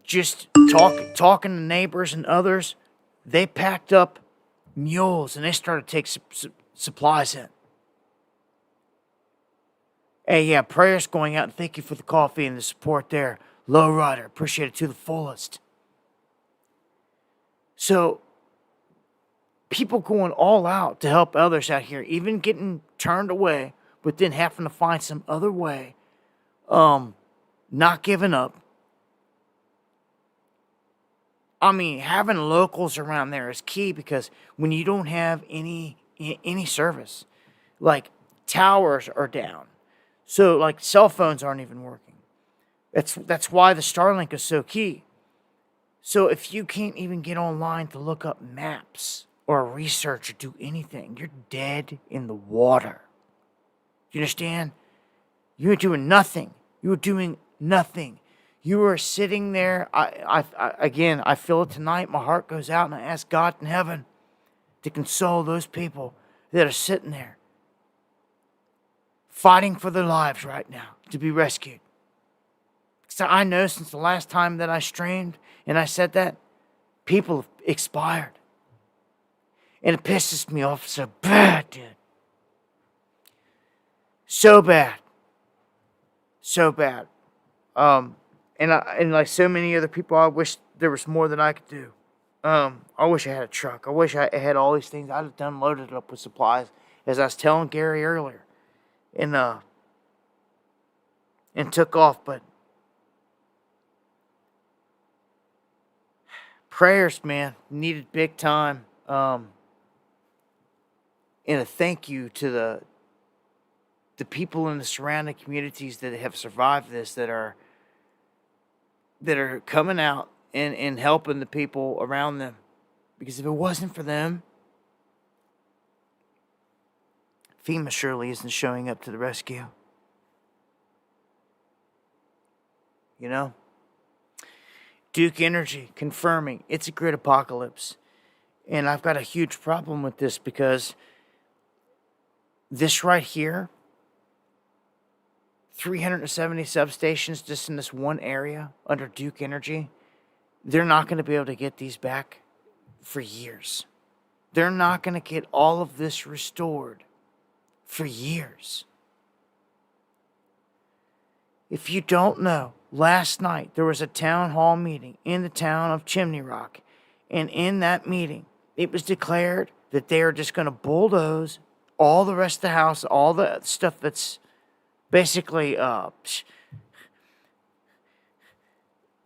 just talking to neighbors and others, they packed up mules and they started to take supplies in. Hey, yeah, prayers going out, and thank you for the coffee and the support there. Lowrider, appreciate it to the fullest. So, people going all out to help others out here, even getting turned away, but then having to find some other way, not giving up. I mean, having locals around there is key, because when you don't have any service, like towers are down, so like cell phones aren't even working. That's why the Starlink is so key. So if you can't even get online to look up maps or research or do anything, you're dead in the water. You understand? You're doing nothing. You're doing nothing. You are sitting there. Again, I feel it tonight. My heart goes out, and I ask God in heaven to console those people that are sitting there fighting for their lives right now to be rescued. So I know since the last time that I streamed and I said that, people have expired. And it pisses me off so bad, dude. So bad. So bad. And like so many other people, I wish there was more that I could do. I wish I had a truck. I wish I had all these things. I'd have done loaded it up with supplies, as I was telling Gary earlier. And took off, but prayers, man, needed big time. And a thank you to the people in the surrounding communities that have survived this, that are coming out and helping the people around them. Because if it wasn't for them, FEMA surely isn't showing up to the rescue. You know? Duke Energy confirming it's a grid apocalypse. And I've got a huge problem with this, because This right here, 370 substations just in this one area under Duke Energy, they're not going to be able to get these back for years. They're not going to get all of this restored for years. If you don't know, last night there was a town hall meeting in the town of Chimney Rock. And in that meeting, it was declared that they are just going to bulldoze all the rest of the house, all the stuff that's basically,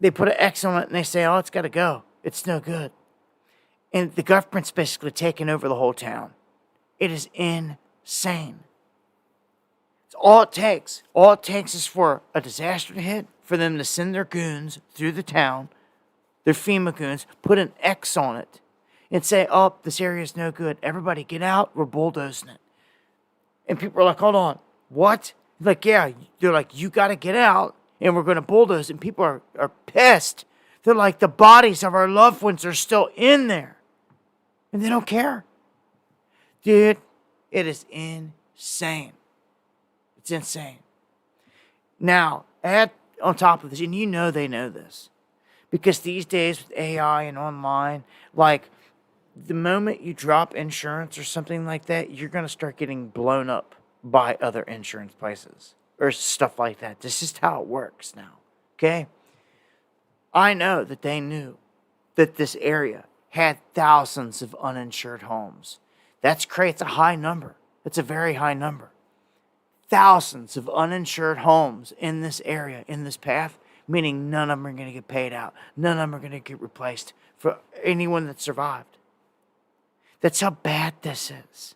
they put an X on it and they say, oh, it's got to go. It's no good. And the government's basically taken over the whole town. It is insane. It's all it takes. All it takes is for a disaster to hit, for them to send their goons through the town, their FEMA goons, put an X on it, and say, oh, this area is no good. Everybody get out. We're bulldozing it. And people are like, hold on. What? Like, yeah. They're like, you got to get out, and we're going to bulldoze. And people are pissed. They're like, the bodies of our loved ones are still in there. And they don't care. Dude, it is insane. It's insane. Now, add on top of this, and you know they know this, because these days with AI and online, like the moment you drop insurance or something like that, you're going to start getting blown up by other insurance places or stuff like that. This is how it works now, okay? I know that they knew that this area had thousands of uninsured homes. That creates a high number. It's a very high number. Thousands of uninsured homes in this area, in this path, meaning none of them are going to get paid out. None of them are going to get replaced for anyone that survived. That's how bad this is.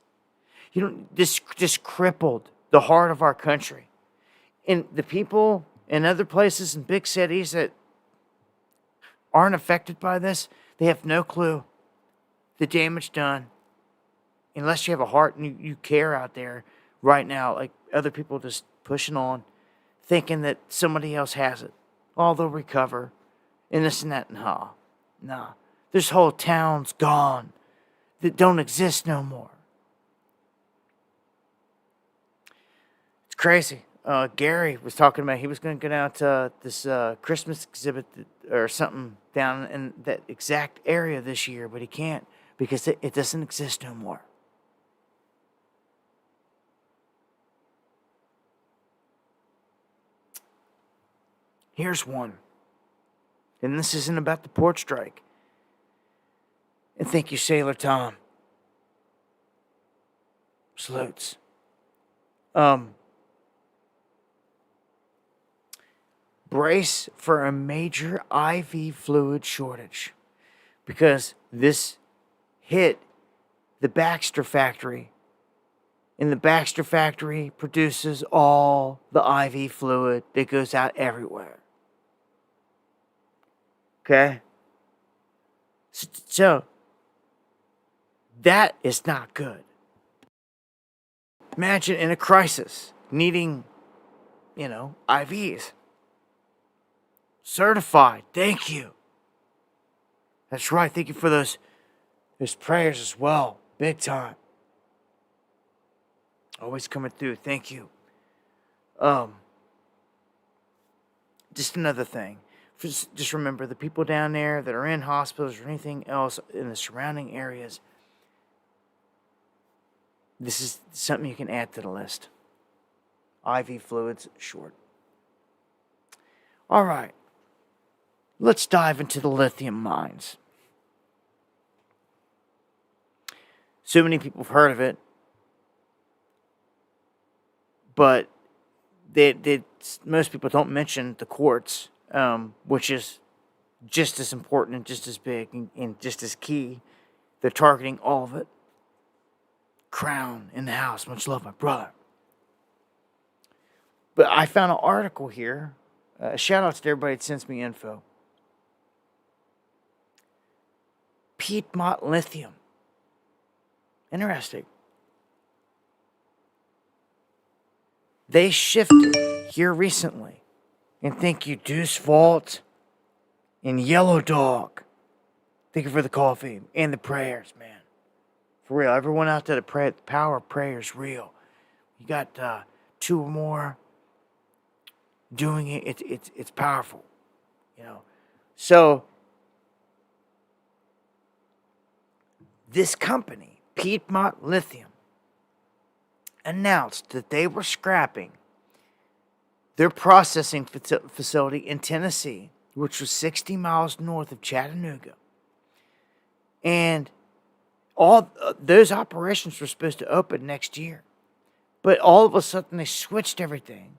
You know, this just crippled the heart of our country. And the people in other places in big cities that aren't affected by this, they have no clue the damage done. Unless you have a heart and you care out there right now, like other people just pushing on, thinking that somebody else has it. Oh, they'll recover, and this and that, nah. There's whole towns gone that don't exist no more. It's crazy. Gary was talking about he was going to go down to this Christmas exhibit or something down in that exact area this year, but he can't because it doesn't exist no more. Here's one. And this isn't about the port strike. And thank you, Sailor Tom. Salutes. Brace for a major IV fluid shortage because this hit the Baxter factory. And the Baxter factory produces all the IV fluid that goes out everywhere. Okay? So, that is not good. Imagine in a crisis needing, IVs. Certified. Thank you. That's right. Thank you for those prayers as well. Big time. Always coming through. Thank you. Just another thing. Just remember the people down there that are in hospitals or anything else in the surrounding areas. This is something you can add to the list. IV fluids short. All right. Let's dive into the lithium mines. So many people have heard of it. But most people don't mention the quartz, which is just as important and just as big and just as key. They're targeting all of it. Crown in the house. Much love, my brother. But I found an article here. Shout out to everybody that sends me info. Piedmont Lithium. Interesting. They shifted here recently. And thank you, Deuce Vault and Yellow Dog. Thank you for the coffee and the prayers, man. For real. Everyone out there that pray, the power of prayer is real. You got 2 or more doing it. It's powerful, you know. So this company, Piedmont Lithium, announced that they were scrapping their processing facility in Tennessee, which was 60 miles north of Chattanooga. And all those operations were supposed to open next year. But all of a sudden, they switched everything.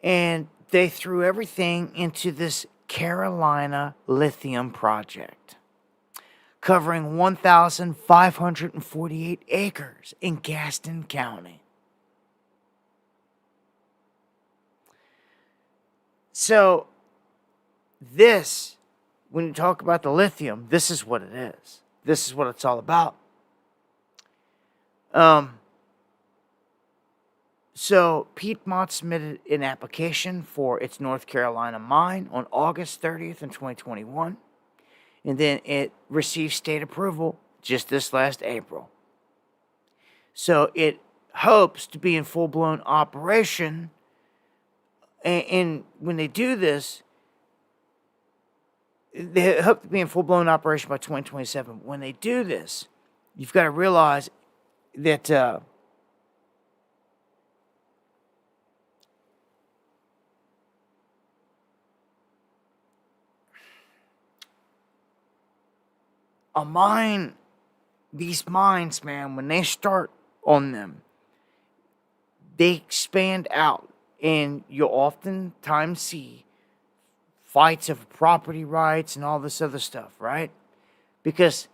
And they threw everything into this Carolina Lithium project, covering 1,548 acres in Gaston County. So, this, when you talk about the lithium, this is what it is. This is what it's all about. So, Piedmont submitted an application for its North Carolina mine on August 30th in 2021. And then it received state approval just this last April. So, it hopes to be in full-blown operation. And when they do this, they hope to be in full-blown operation by 2027. When they do this, you've got to realize that these mines, man, when they start on them, they expand out. And you'll oftentimes see fights of property rights and all this other stuff, right? Because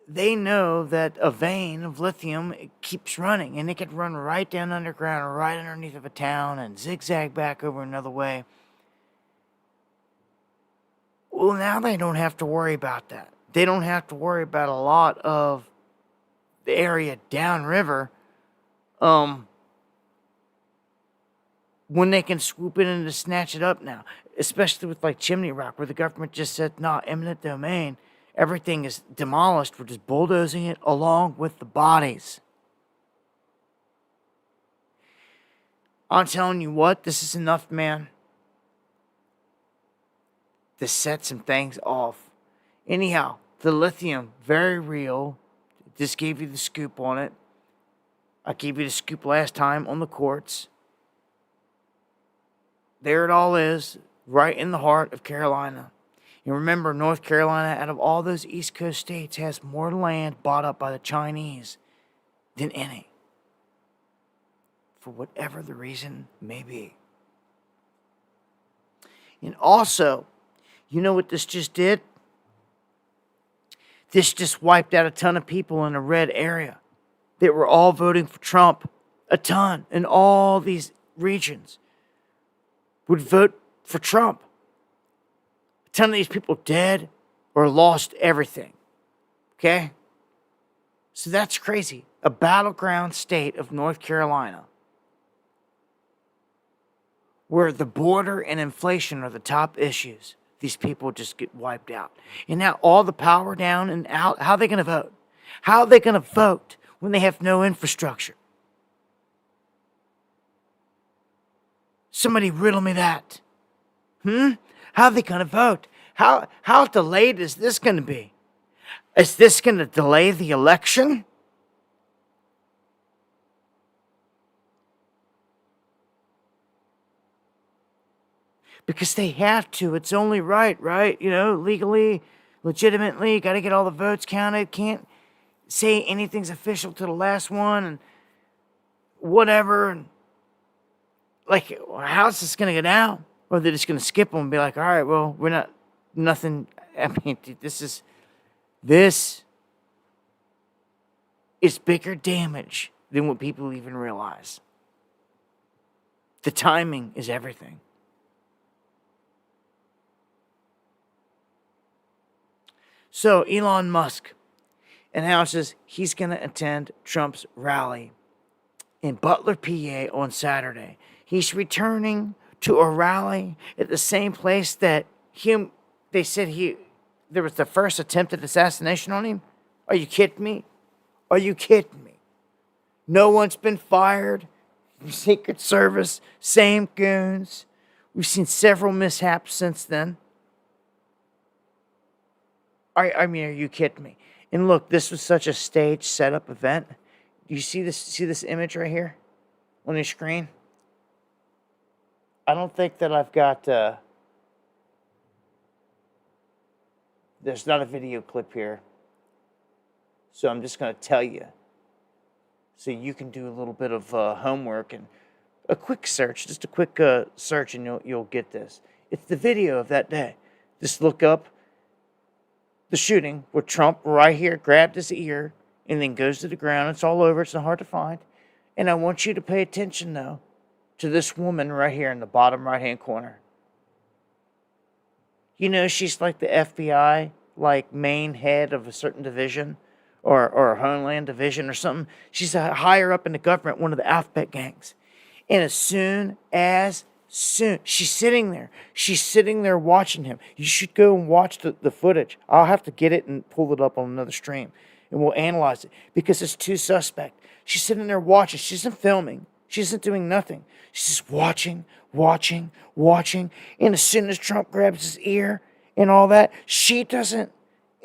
they know that a vein of lithium keeps running, and it could run right down underground or right underneath of a town and zigzag back over another way. Well, now they don't have to worry about that. They don't have to worry about a lot of the area downriver. When they can swoop in and just snatch it up now, especially with like Chimney Rock, where the government just said, nah, eminent domain, everything is demolished, we're just bulldozing it along with the bodies. I'm telling you what, this is enough, man, to set some things off. Anyhow, the lithium, very real. Just gave you the scoop on it. I gave you the scoop last time on the quartz. There it all is, right in the heart of Carolina. And remember, North Carolina, out of all those East Coast states, has more land bought up by the Chinese than any. For whatever the reason may be. And also, you know what this just did? This just wiped out a ton of people in a red area that were all voting for Trump. A ton in all these regions would vote for Trump. A ton of these people dead or lost everything. Okay? So that's crazy. A battleground state of North Carolina, where the border and inflation are the top issues. These people just get wiped out. And now all the power down and out. How are they going to vote? How are they going to vote when they have no infrastructure? Somebody riddle me that. How are they going to vote? How delayed is this going to be? Is this going to delay the election? Because they have to. It's only right? You know, legally, legitimately, got to get all the votes counted. Can't say anything's official to the last one and whatever. And like, how's this going to go down? Or they're just going to skip them and be like, all right, well, we're not, nothing. I mean, this is bigger damage than what people even realize. The timing is everything. So Elon Musk announces he's going to attend Trump's rally in Butler, PA on Saturday. He's returning to a rally at the same place that they said there was the first attempted assassination on him. Are you kidding me? Are you kidding me? No one's been fired. Secret Service, same goons. We've seen several mishaps since then. I mean, are you kidding me? And look, this was such a stage setup event. Do you see this? See this image right here on your screen? I don't think that I've got. There's not a video clip here, so I'm just going to tell you, so you can do a little bit of homework and a quick search, just a quick search, and you'll get this. It's the video of that day. Just look up the shooting where Trump right here grabbed his ear and then goes to the ground. It's all over. It's not hard to find. And I want you to pay attention, though, to this woman right here in the bottom right-hand corner. You know, she's like the FBI, like main head of a certain division or a Homeland division or something. She's a higher up in the government, one of the alphabet gangs. And as soon, she's sitting there. She's sitting there watching him. You should go and watch the footage. I'll have to get it and pull it up on another stream. And we'll analyze it because it's too suspect. She's sitting there watching. She isn't filming. She isn't doing nothing. She's just watching. And as soon as Trump grabs his ear and all that, she doesn't,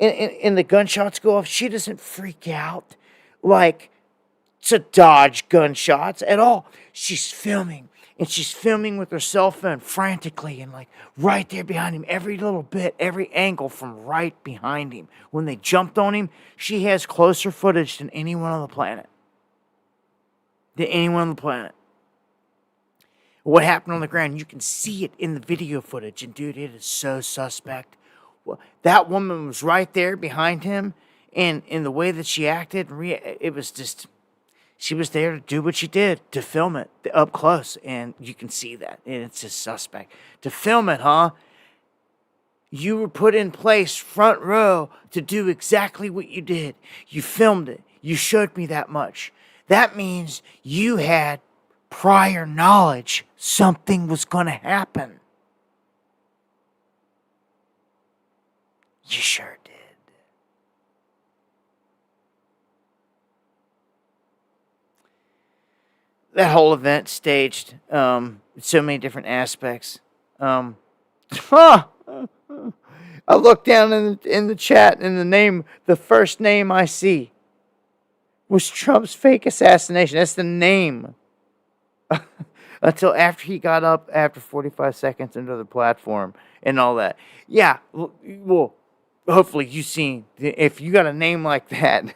and the gunshots go off, she doesn't freak out like to dodge gunshots at all. She's filming. And she's filming with her cell phone frantically and like right there behind him, every little bit, every angle from right behind him. When they jumped on him, she has closer footage than anyone on the planet. What happened on the ground, you can see it in the video footage. And dude, it is so suspect. Well, that woman was right there behind him. And in the way that she acted, it was just... She was there to do what she did, to film it up close, and you can see that, and it's just suspect. To film it, huh? You were put in place front row to do exactly what you did. You filmed it. You showed me that much. That means you had prior knowledge something was going to happen. You sure did. That whole event staged so many different aspects. I looked down in the chat, and the first name I see was Trump's fake assassination. That's the name. Until after he got up after 45 seconds into the platform and all that. Yeah, well, hopefully you've seen. If you got a name like that,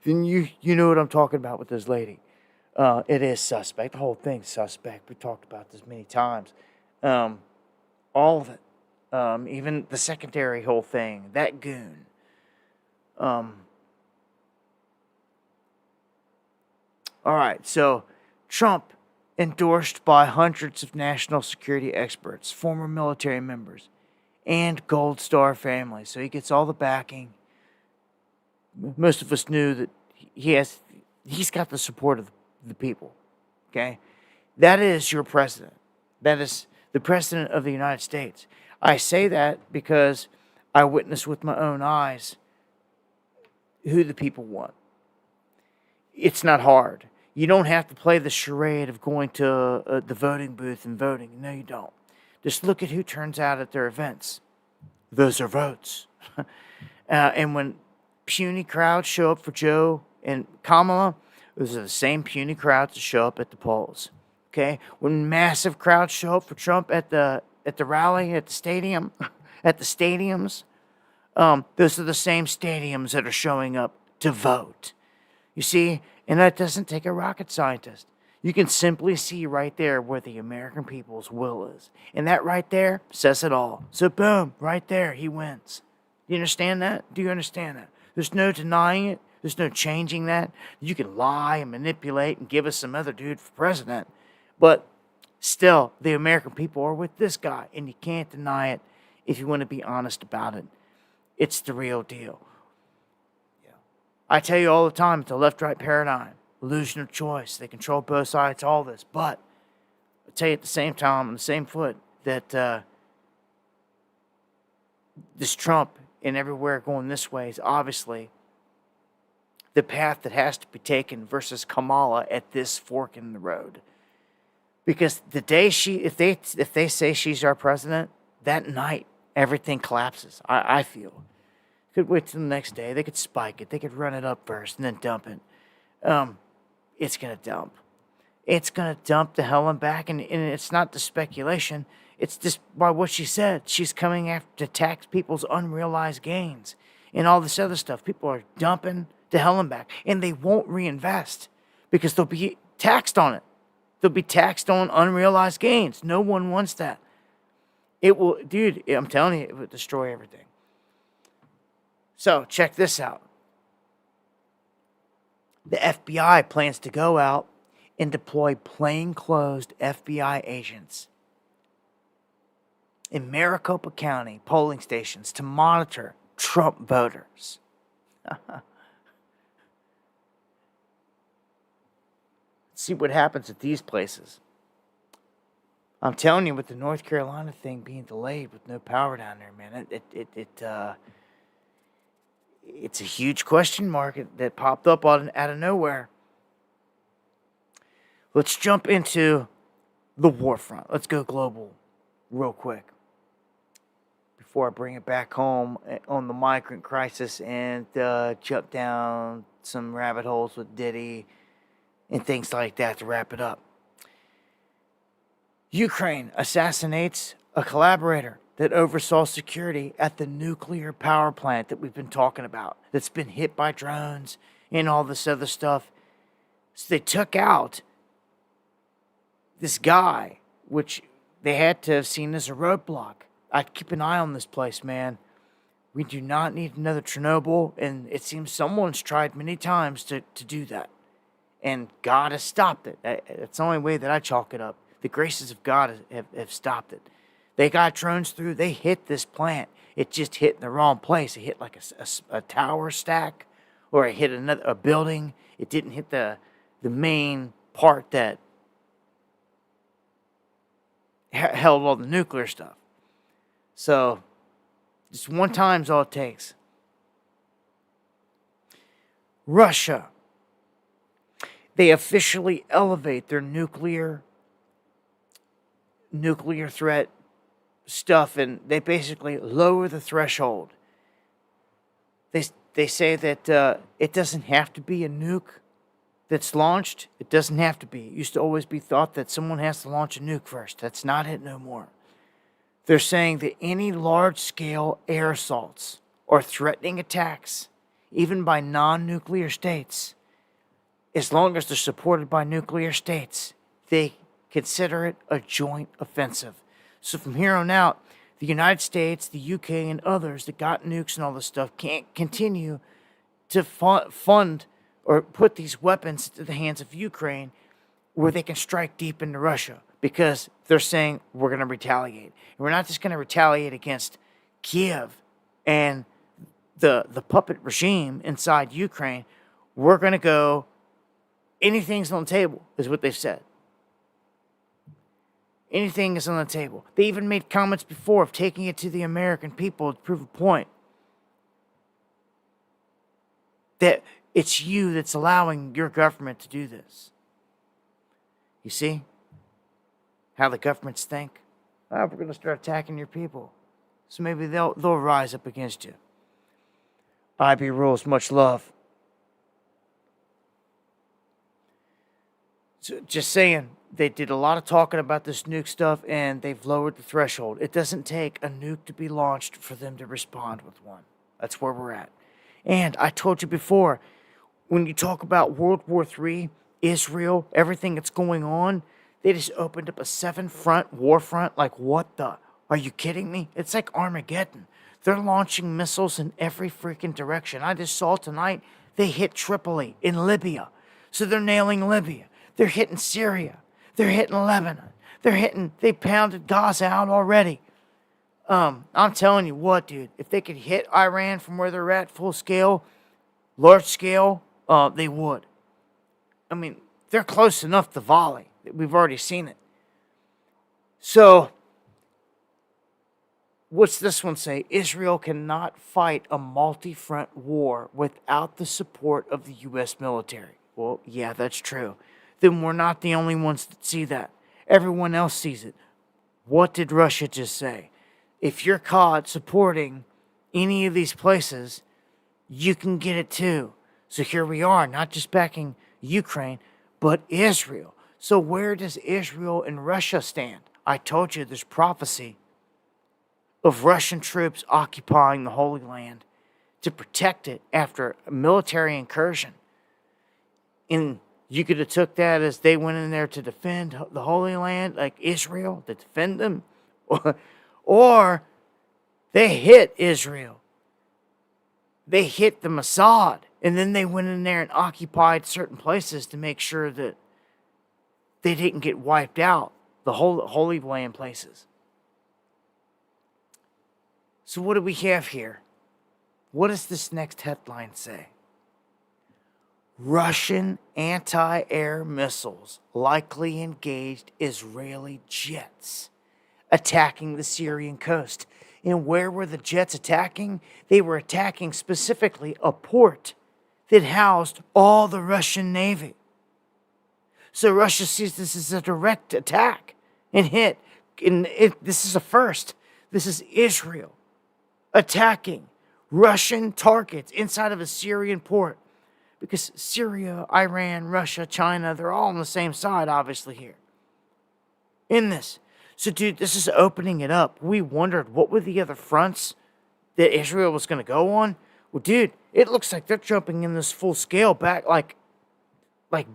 then you know what I'm talking about with this lady. It is suspect. The whole thing's suspect. We talked about this many times. All of it. Even the secondary whole thing. That goon. All right. So, Trump, endorsed by hundreds of national security experts, former military members, and Gold Star families. So he gets all the backing. Most of us knew that he's got the support of the people, okay? That is your president. That is the president of the United States. I say that because I witnessed with my own eyes who the people want. It's not hard. You don't have to play the charade of going to the voting booth and voting. No, you don't. Just look at who turns out at their events. Those are votes. And when puny crowds show up for Joe and Kamala, those are the same puny crowds that show up at the polls. Okay? When massive crowds show up for Trump at the rally, at the stadium, at the stadiums, those are the same stadiums that are showing up to vote. You see? And that doesn't take a rocket scientist. You can simply see right there where the American people's will is. And that right there says it all. So boom, right there, he wins. Do you understand that? Do you understand that? There's no denying it. There's no changing that. You can lie and manipulate and give us some other dude for president. But still, the American people are with this guy. And you can't deny it if you want to be honest about it. It's the real deal. Yeah. I tell you all the time, it's a left-right paradigm. Illusion of choice. They control both sides, all this. But I tell you at the same time, on the same foot, that this Trump and everywhere going this way is obviously the path that has to be taken versus Kamala at this fork in the road. Because the day if they say she's our president, that night everything collapses. I feel. Could wait till the next day. They could spike it. They could run it up first and then dump it. It's gonna dump. It's gonna dump the Helen back, and it's not the speculation. It's just by what she said. She's coming after to tax people's unrealized gains and all this other stuff. People are dumping the Helen back, and they won't reinvest because they'll be taxed on it. They'll be taxed on unrealized gains. No one wants that. It will, dude, I'm telling you, it will destroy everything. So, check this out. The FBI plans to go out and deploy plainclothes FBI agents in Maricopa County polling stations to monitor Trump voters. See what happens at these places. I'm telling you, with the North Carolina thing being delayed with no power down there, man, it's a huge question mark that popped up out of nowhere. Let's jump into the war front. Let's go global real quick before I bring it back home on the migrant crisis and jump down some rabbit holes with Diddy and things like that to wrap it up. Ukraine assassinates a collaborator that oversaw security at the nuclear power plant that we've been talking about, that's been hit by drones and all this other stuff. So they took out this guy, which they had to have seen as a roadblock. I'd keep an eye on this place, man. We do not need another Chernobyl, and it seems someone's tried many times to do that. And God has stopped it. That's the only way that I chalk it up. The graces of God have stopped it. They got drones through. They hit this plant. It just hit in the wrong place. It hit like a tower stack, or it hit a building. It didn't hit the main part that held all the nuclear stuff. So, just one time's all it takes. Russia. They officially elevate their nuclear threat stuff, and they basically lower the threshold. They say that it doesn't have to be a nuke that's launched. It doesn't have to be. It used to always be thought that someone has to launch a nuke first. That's not it no more. They're saying that any large-scale air assaults or threatening attacks, even by non-nuclear states, as long as they're supported by nuclear states, they consider it a joint offensive. So from here on out, the United States, the UK, and others that got nukes and all this stuff can't continue to fund or put these weapons into the hands of Ukraine where they can strike deep into Russia, because they're saying we're going to retaliate. And we're not just going to retaliate against Kiev and the puppet regime inside Ukraine. We're going to go, anything's on the table, is what they've said. Anything is on the table. They even made comments before of taking it to the American people to prove a point. That it's you that's allowing your government to do this. You see how the governments think? Oh, we're going to start attacking your people. So maybe they'll rise up against you. IB rules, much love. So just saying, they did a lot of talking about this nuke stuff, and they've lowered the threshold. It doesn't take a nuke to be launched for them to respond with one. That's where we're at. And I told you before, when you talk about World War III, Israel, everything that's going on, they just opened up a 7-front war front. Like, what the? Are you kidding me? It's like Armageddon. They're launching missiles in every freaking direction. I just saw tonight they hit Tripoli in Libya. So they're nailing Libya. They're hitting Syria. They're hitting Lebanon. They pounded Gaza out already. I'm telling you what, dude, if they could hit Iran from where they're at full scale, large scale, they would. I mean, they're close enough to volley. We've already seen it. So, What's this one say? Israel cannot fight a multi-front war without the support of the U.S. military. Well, yeah, that's true. Then we're not the only ones that see that. Everyone else sees it. What did Russia just say? If you're caught supporting any of these places, you can get it too. So here we are, not just backing Ukraine, but Israel. So where does Israel and Russia stand? I told you there's prophecy of Russian troops occupying the Holy Land to protect it after a military incursion. And you could have took that as they went in there to defend the Holy Land, like Israel, to defend them. Or they hit Israel. They hit the Mossad. And then they went in there and occupied certain places to make sure that they didn't get wiped out, the Holy Land places. So what do we have here? What does this next headline say? Russian anti-air missiles likely engaged Israeli jets attacking the Syrian coast. And where were the jets attacking? They were attacking specifically a port that housed all the Russian Navy. So Russia sees this as a direct attack and hit. And this is a first. This is Israel attacking Russian targets inside of a Syrian port. Because Syria, Iran, Russia, China, they're all on the same side, obviously, here. In this. So, dude, this is opening it up. We wondered what were the other fronts that Israel was going to go on. Well, dude, it looks like they're jumping in this full scale back, like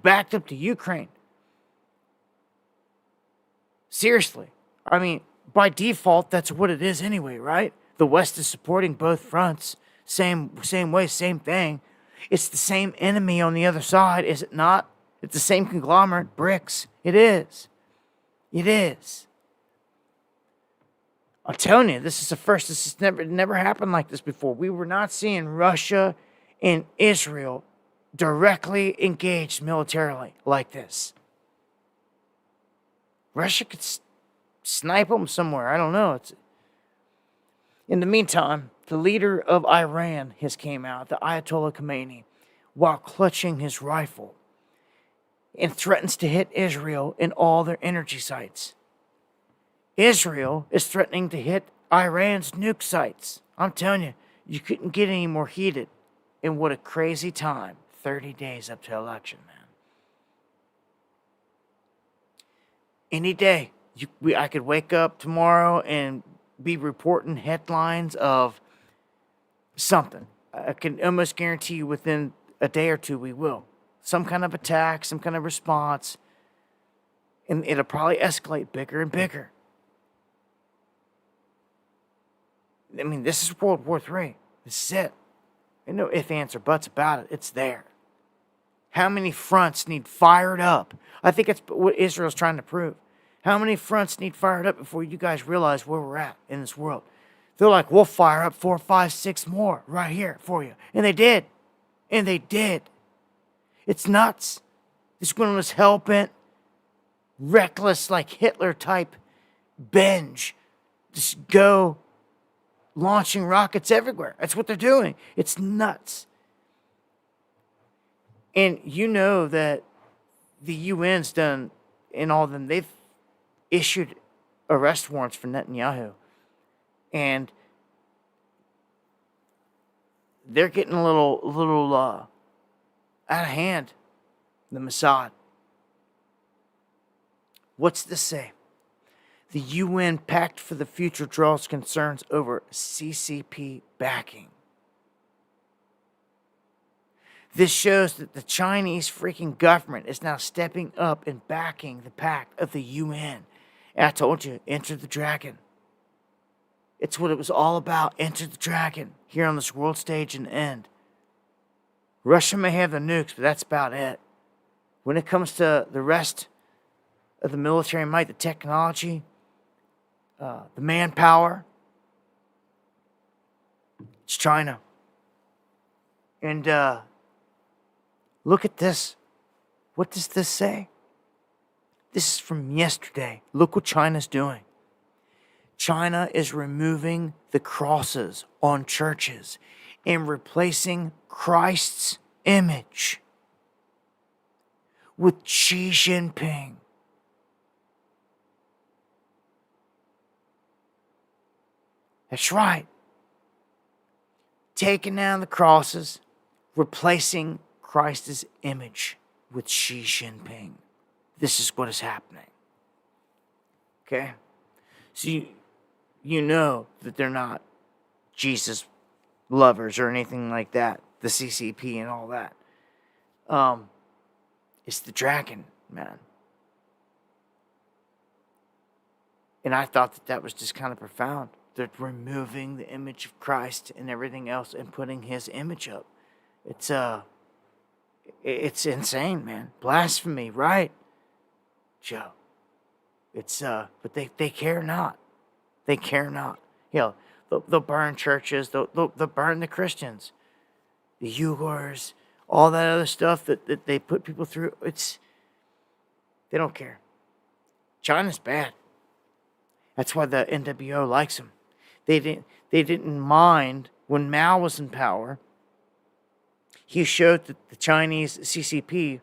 backed up to Ukraine. Seriously. I mean, by default, that's what it is anyway, right? The West is supporting both fronts. Same way, same thing. It's the same enemy on the other side, is it not? It's the same conglomerate, BRICS. It is. It is. I'm telling you, this is a first. This has never happened like this before. We were not seeing Russia and Israel directly engaged militarily like this. Russia could snipe them somewhere. I don't know. In the meantime, the leader of Iran has came out, the Ayatollah Khamenei, while clutching his rifle, and threatens to hit Israel in all their energy sites. Israel is threatening to hit Iran's nuke sites. I'm telling you, you couldn't get any more heated. And what a crazy time. 30 days up to election, man. Any day, I could wake up tomorrow and be reporting headlines of something. I can almost guarantee you within a day or two we will. Some kind of attack, some kind of response. And it'll probably escalate bigger and bigger. I mean, this is World War III. This is it. There's no ifs, ands, or buts about it. It's there. How many fronts need fired up? I think it's what Israel's trying to prove. How many fronts need fired up before you guys realize where we're at in this world? They're like, we'll fire up 4, 5, 6 more right here for you. And they did. And they did. It's nuts. This one was hell-bent, reckless, like Hitler-type binge. Just go launching rockets everywhere. That's what they're doing. It's nuts. And you know that the UN's done, and all of them, they've issued arrest warrants for Netanyahu. And they're getting a little out of hand, the Mossad. What's this say? The UN Pact for the Future draws concerns over CCP backing. This shows that the Chinese freaking government is now stepping up and backing the pact of the UN. And I told you, enter the dragon. It's what it was all about. Enter the dragon here on this world stage and end. Russia may have the nukes, but that's about it. When it comes to the rest of the military might, the technology, the manpower, it's China. And look at this. What does this say? This is from yesterday. Look what China's doing. China is removing the crosses on churches and replacing Christ's image with Xi Jinping. That's right. Taking down the crosses, replacing Christ's image with Xi Jinping. This is what is happening. Okay? So you know that they're not Jesus lovers or anything like that. The CCP and all that. It's the dragon, man. And I thought that was just kind of profound. They're removing the image of Christ and everything else and putting his image up. It's insane, man. Blasphemy, right? Joe. But they care not. They care not. They'll burn churches. They'll burn the Christians. The Uyghurs, all that other stuff that they put people through. They don't care. China's bad. That's why the NWO likes them. They didn't mind when Mao was in power. He showed that the Chinese CCP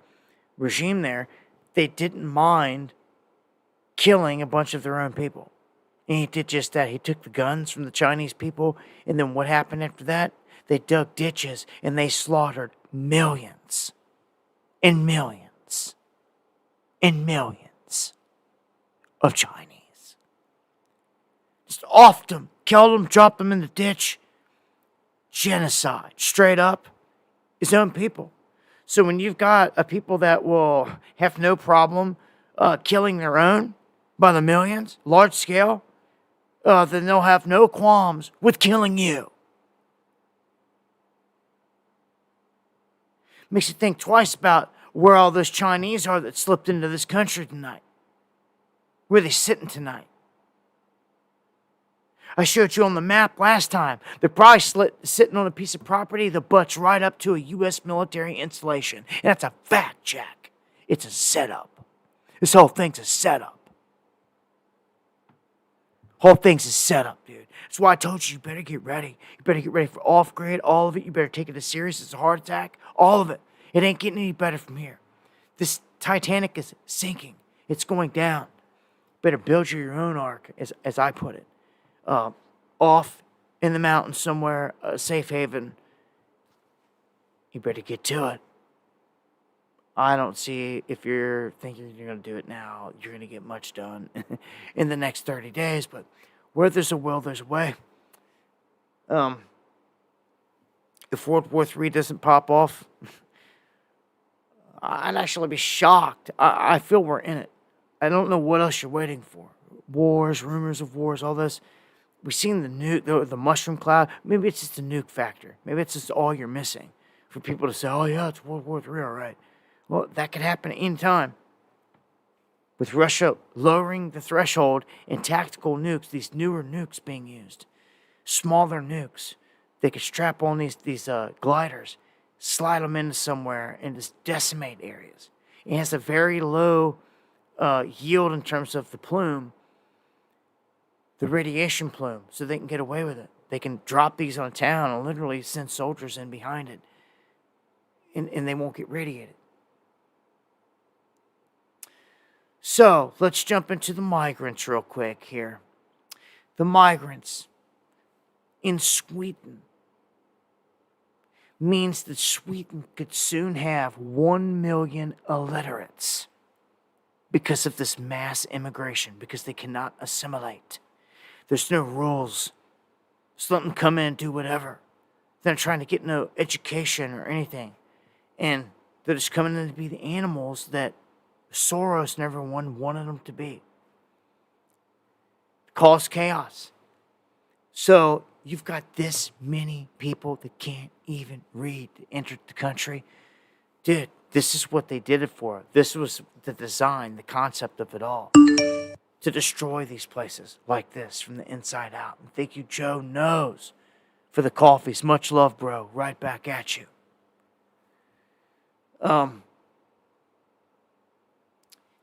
regime there, they didn't mind killing a bunch of their own people. And he did just that. He took the guns from the Chinese people, and then what happened after that? They dug ditches, and they slaughtered millions and millions and millions of Chinese. Just offed them, killed them, dropped them in the ditch. Genocide, straight up, his own people. So when you've got a people that will have no problem killing their own by the millions, large scale, then they'll have no qualms with killing you. Makes you think twice about where all those Chinese are that slipped into this country tonight. Where are they sitting tonight? I showed you on the map last time. They're probably sitting on a piece of property that butts right up to a U.S. military installation. And that's a fact, Jack. It's a setup. This whole thing's a setup. Whole thing's a setup, dude. That's why I told you better get ready. You better get ready for off-grid, all of it. You better take it as serious as a heart attack. All of it. It ain't getting any better from here. This Titanic is sinking. It's going down. Better build your own ark, as I put it. Off in the mountains somewhere, a safe haven. You better get to it. I don't see, if you're thinking you're going to do it now, you're going to get much done in the next 30 days. But where there's a will, there's a way. If World War III doesn't pop off, I'd actually be shocked. I feel we're in it. I don't know what else you're waiting for. Wars, rumors of wars, all this. We've seen the nuke, the mushroom cloud. Maybe it's just a nuke factor. Maybe it's just all you're missing for people to say, oh yeah, it's World War III, all right. Well, that could happen at any time. With Russia lowering the threshold and tactical nukes, these newer nukes being used, smaller nukes, they could strap on these gliders, slide them into somewhere and just decimate areas. It has a very low yield in terms of the plume, the radiation plume, so they can get away with it. They can drop these on a town and literally send soldiers in behind it, and they won't get radiated. So, let's jump into the migrants real quick here. The migrants in Sweden means that Sweden could soon have 1 million illiterates because of this mass immigration, because they cannot assimilate. There's no rules. Just let them come in and do whatever. They're not trying to get no education or anything. And they're just coming in to be the animals that Soros and everyone wanted them to be. Cause chaos. So you've got this many people that can't even read to enter the country. Dude, this is what they did it for. This was the design, the concept of it all. To destroy these places like this from the inside out. And thank you, Joe Knows, for the coffees. Much love, bro. Right back at you.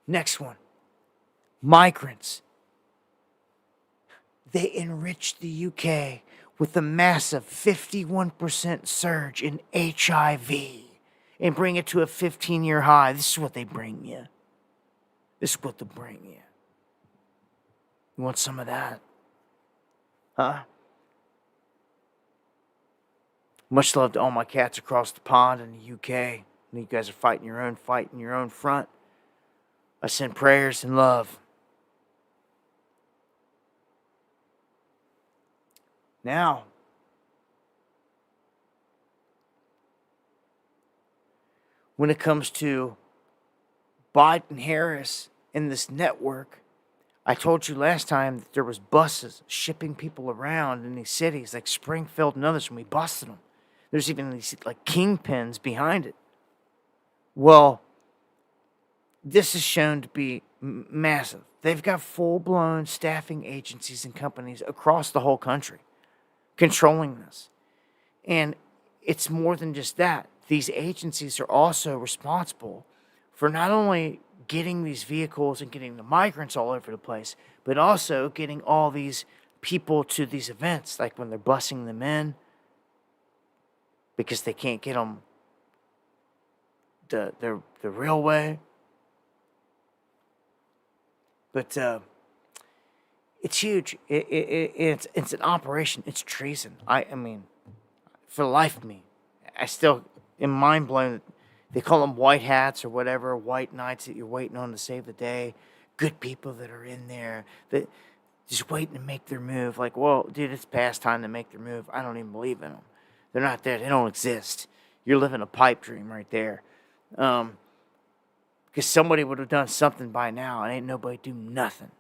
Next one. Migrants. they enriched the UK with a massive 51% surge in HIV and bring it to a 15-year high. This is what they bring you. This is what they bring you. You want some of that? Huh? Much love to all my cats across the pond in the UK. You guys are fighting your own fight in your own front. I send prayers and love. Now, when it comes to Biden-Harris and this network, I told you last time that there was buses shipping people around in these cities like Springfield and others, and we busted them. There's even these like kingpins behind it. Well, this is shown to be massive. They've got full-blown staffing agencies and companies across the whole country controlling this. And it's more than just that. These agencies are also responsible for not only getting these vehicles and getting the migrants all over the place, but also getting all these people to these events, like when they're busing them in because they can't get them the railway. But it's huge. It's an operation. It's treason. I mean, for the life of me, I still am mind blown. They call them white hats or whatever, white knights that you're waiting on to save the day. Good people that are in there that just waiting to make their move. Like, well, dude, it's past time to make their move. I don't even believe in them. They're not there. They don't exist. You're living a pipe dream right there. Because somebody would have done something by now, and ain't nobody doing nothing.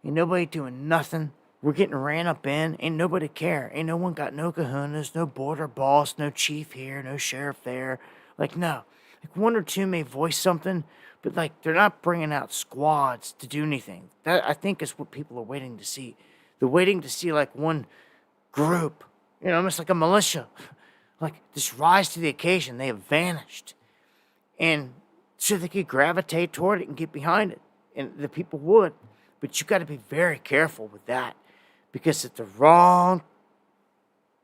Ain't nobody doing nothing. We're getting ran up in. Ain't nobody care. Ain't no one got no kahunas, no border boss, no chief here, no sheriff there. Like, no. Like, one or two may voice something, but, like, they're not bringing out squads to do anything. That, I think, is what people are waiting to see. They're waiting to see, like, one group, you know, almost like a militia. Like, just rise to the occasion. They have vanished. And so they could gravitate toward it and get behind it. And the people would. But you got to be very careful with that. Because if the wrong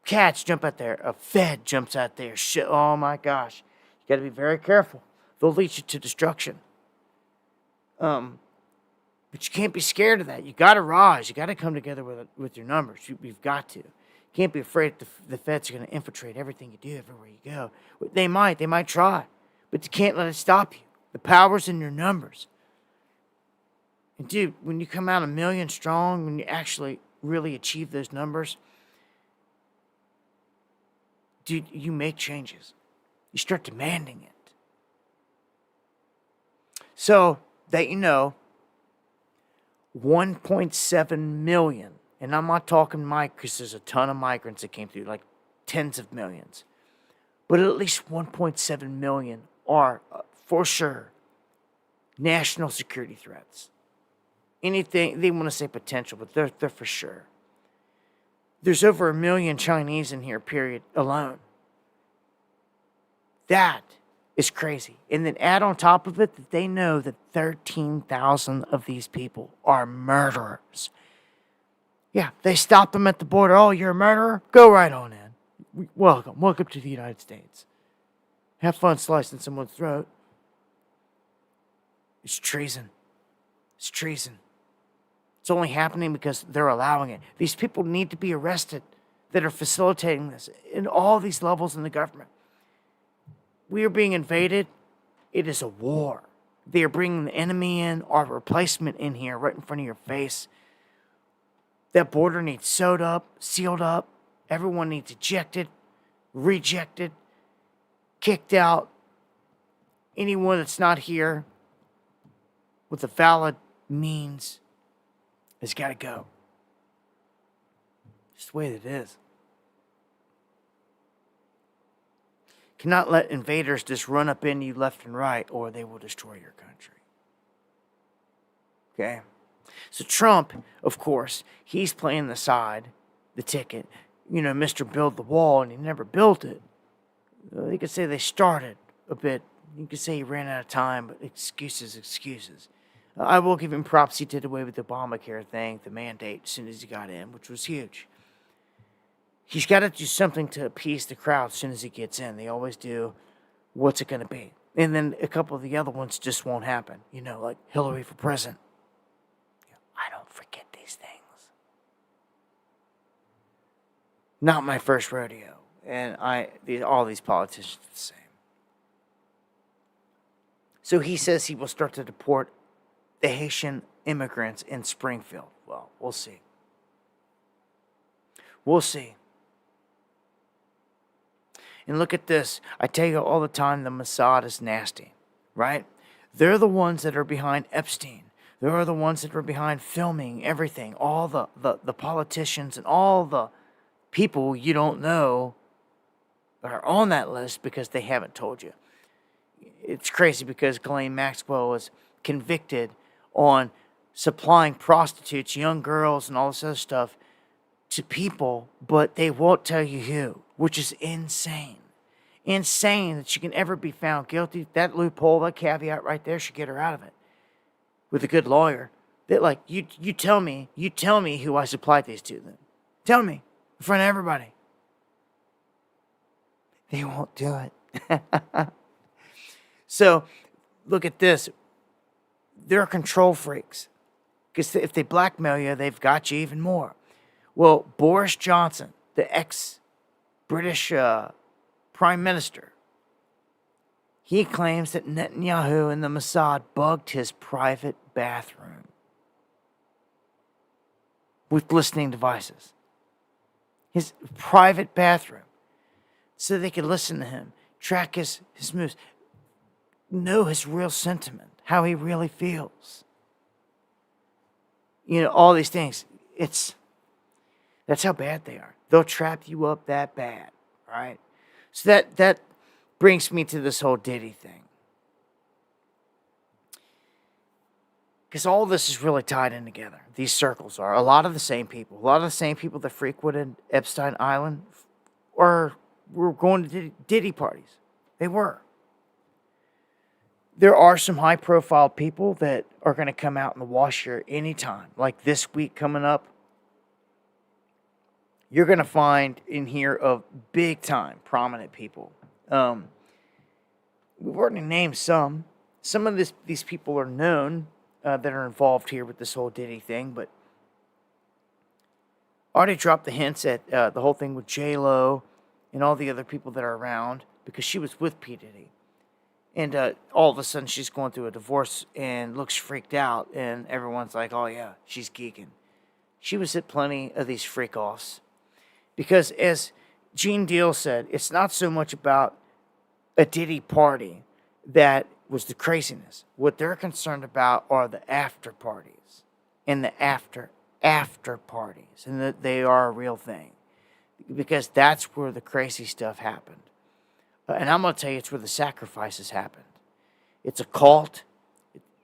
cats jump out there, a Fed jumps out there, shit, oh my gosh. You got to be very careful. They'll lead you to destruction. But you can't be scared of that. You got to rise. You got to come together with your numbers. You've got to. You can't be afraid that the Feds are going to infiltrate everything you do, everywhere you go. They might try. But you can't let it stop you. The power's in your numbers. And dude, when you come out 1 million strong, when you actually really achieve those numbers, dude, you make changes. You start demanding it. So, that you know, 1.7 million, and I'm not talking because there's a ton of migrants that came through, like tens of millions, but at least 1.7 million are, for sure, national security threats. Anything, they want to say potential, but they're for sure. There's over 1 million Chinese in here, period, alone. That is crazy. And then add on top of it that they know that 13,000 of these people are murderers. Yeah, they stop them at the border. Oh, you're a murderer? Go right on in. Welcome to the United States. Have fun slicing someone's throat. It's treason. It's treason. It's only happening because they're allowing it. These people need to be arrested that are facilitating this in all these levels in the government. We are being invaded. It is a war. They are bringing the enemy in, our replacement in here, right in front of your face. That border needs sewed up, sealed up. Everyone needs ejected, rejected, kicked out. Anyone that's not here with a valid means has got to go. It's the way that it is. Cannot let invaders just run up in you left and right, or they will destroy your country. Okay? So Trump, of course, he's playing the ticket. You know, Mr. Build the Wall, and he never built it. You could say they started a bit. You could say he ran out of time, but excuses. I will give him props. He did away with the Obamacare thing, the mandate, as soon as he got in, which was huge. He's got to do something to appease the crowd as soon as he gets in. They always do. What's it going to be? And then a couple of the other ones just won't happen. You know, like Hillary for president. I don't forget these things. Not my first rodeo. And all these politicians are the same. So he says he will start to deport the Haitian immigrants in Springfield. Well, we'll see. We'll see. And look at this. I tell you all the time, the Mossad is nasty, right? They're the ones that are behind Epstein. They're the ones that are behind filming everything. All the politicians and all the people you don't know are on that list because they haven't told you. It's crazy because Ghislaine Maxwell was convicted on supplying prostitutes, young girls, and all this other stuff to people, but they won't tell you who, which is insane. Insane that she can ever be found guilty. That loophole, that caveat right there should get her out of it. With a good lawyer. That like, you tell me who I supplied these to then. Tell me, in front of everybody. They won't do it. So, look at this. They're control freaks. Because if they blackmail you, they've got you even more. Well, Boris Johnson, the ex-British Prime Minister, he claims that Netanyahu and the Mossad bugged his private bathroom with listening devices. His private bathroom. So they could listen to him, track his moves, know his real sentiment, how he really feels. You know, all these things. That's how bad they are. They'll trap you up that bad, right? So that brings me to this whole Diddy thing. Because all this is really tied in together. These circles are. A lot of the same people. A lot of the same people that frequented Epstein Island were going to Diddy parties. They were. There are some high-profile people that are going to come out in the wash here anytime. Like this week coming up. You're going to find in here of big-time prominent people. We've already named some. Some of these people are known that are involved here with this whole Diddy thing, but already dropped the hints at the whole thing with J-Lo and all the other people that are around because she was with P. Diddy. And all of a sudden she's going through a divorce and looks freaked out, and everyone's like, oh yeah, she's geeking. She was at plenty of these freak-offs. Because as Gene Deal said, it's not so much about a Diddy party that was the craziness. What they're concerned about are the after parties and the after parties, and that they are a real thing. Because that's where the crazy stuff happened. And I'm going to tell you, it's where the sacrifices happened. It's a cult.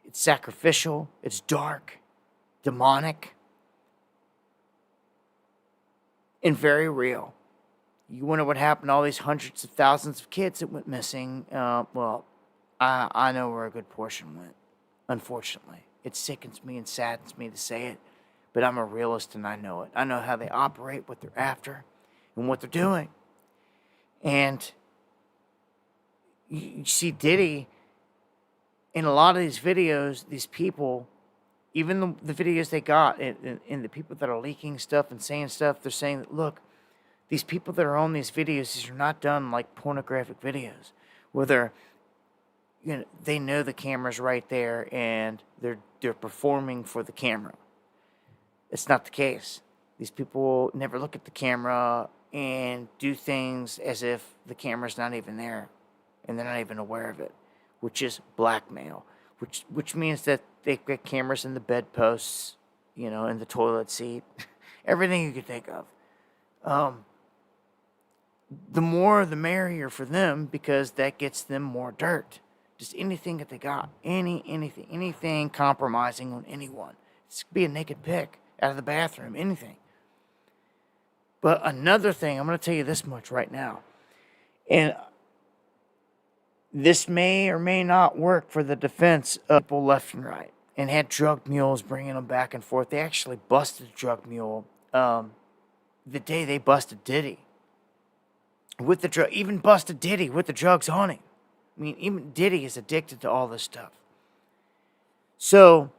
It's sacrificial. It's dark, demonic, and very real. You wonder what happened to all these hundreds of thousands of kids that went missing. Well, I know where a good portion went, unfortunately. It sickens me and saddens me to say it, but I'm a realist and I know it. I know how they operate, what they're after, and what they're doing. And you see Diddy, in a lot of these videos, these people, even the videos they got, and the people that are leaking stuff and saying stuff, they're saying that, look, these people that are on these videos, these are not done like pornographic videos, where they're, you know, they know the camera's right there and they're performing for the camera. It's not the case. These people never look at the camera and do things as if the camera's not even there and they're not even aware of it, which is blackmail, which means that they've got cameras in the bedposts, you know, in the toilet seat, everything you could think of. The more the merrier for them, because that gets them more dirt. Just anything that they got, anything compromising on anyone. It could be a naked pic out of the bathroom, anything. But another thing, I'm going to tell you this much right now, and this may or may not work for the defense of people left and right. and had drug mules bringing them back and forth. They actually busted a drug mule the day they busted Diddy. With the drug, even busted Diddy with the drugs on him. I mean, even Diddy is addicted to all this stuff. So,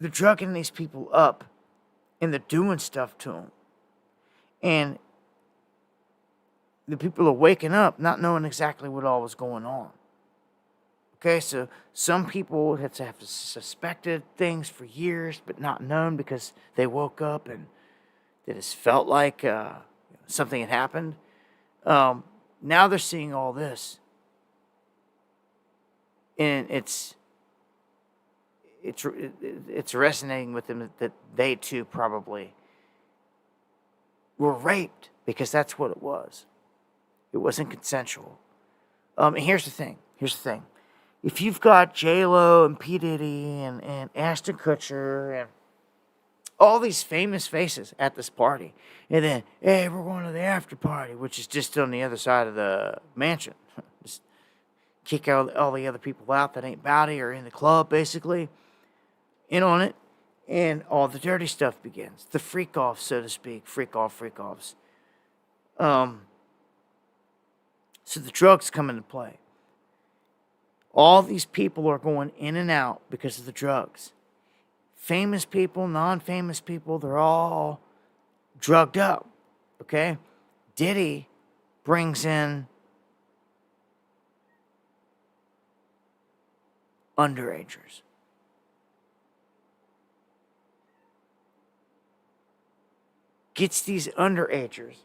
they're drugging these people up, and they're doing stuff to them. And the people are waking up not knowing exactly what all was going on. Okay, so some people have suspected things for years, but not known because they woke up and it just felt like something had happened. Now they're seeing all this, and it's resonating with them that they too probably were raped, because that's what it was. It wasn't consensual. And here's the thing. If you've got J-Lo and P. Diddy and Ashton Kutcher and all these famous faces at this party, and then, hey, we're going to the after party, which is just on the other side of the mansion. Just kick out all the other people out that ain't bowdy or in the club, basically, in on it, and all the dirty stuff begins. The freak-off, so to speak. Freak-offs. So the drugs come into play. All these people are going in and out because of the drugs. Famous people, non-famous people, they're all drugged up, okay? Diddy brings in underagers. Gets these underagers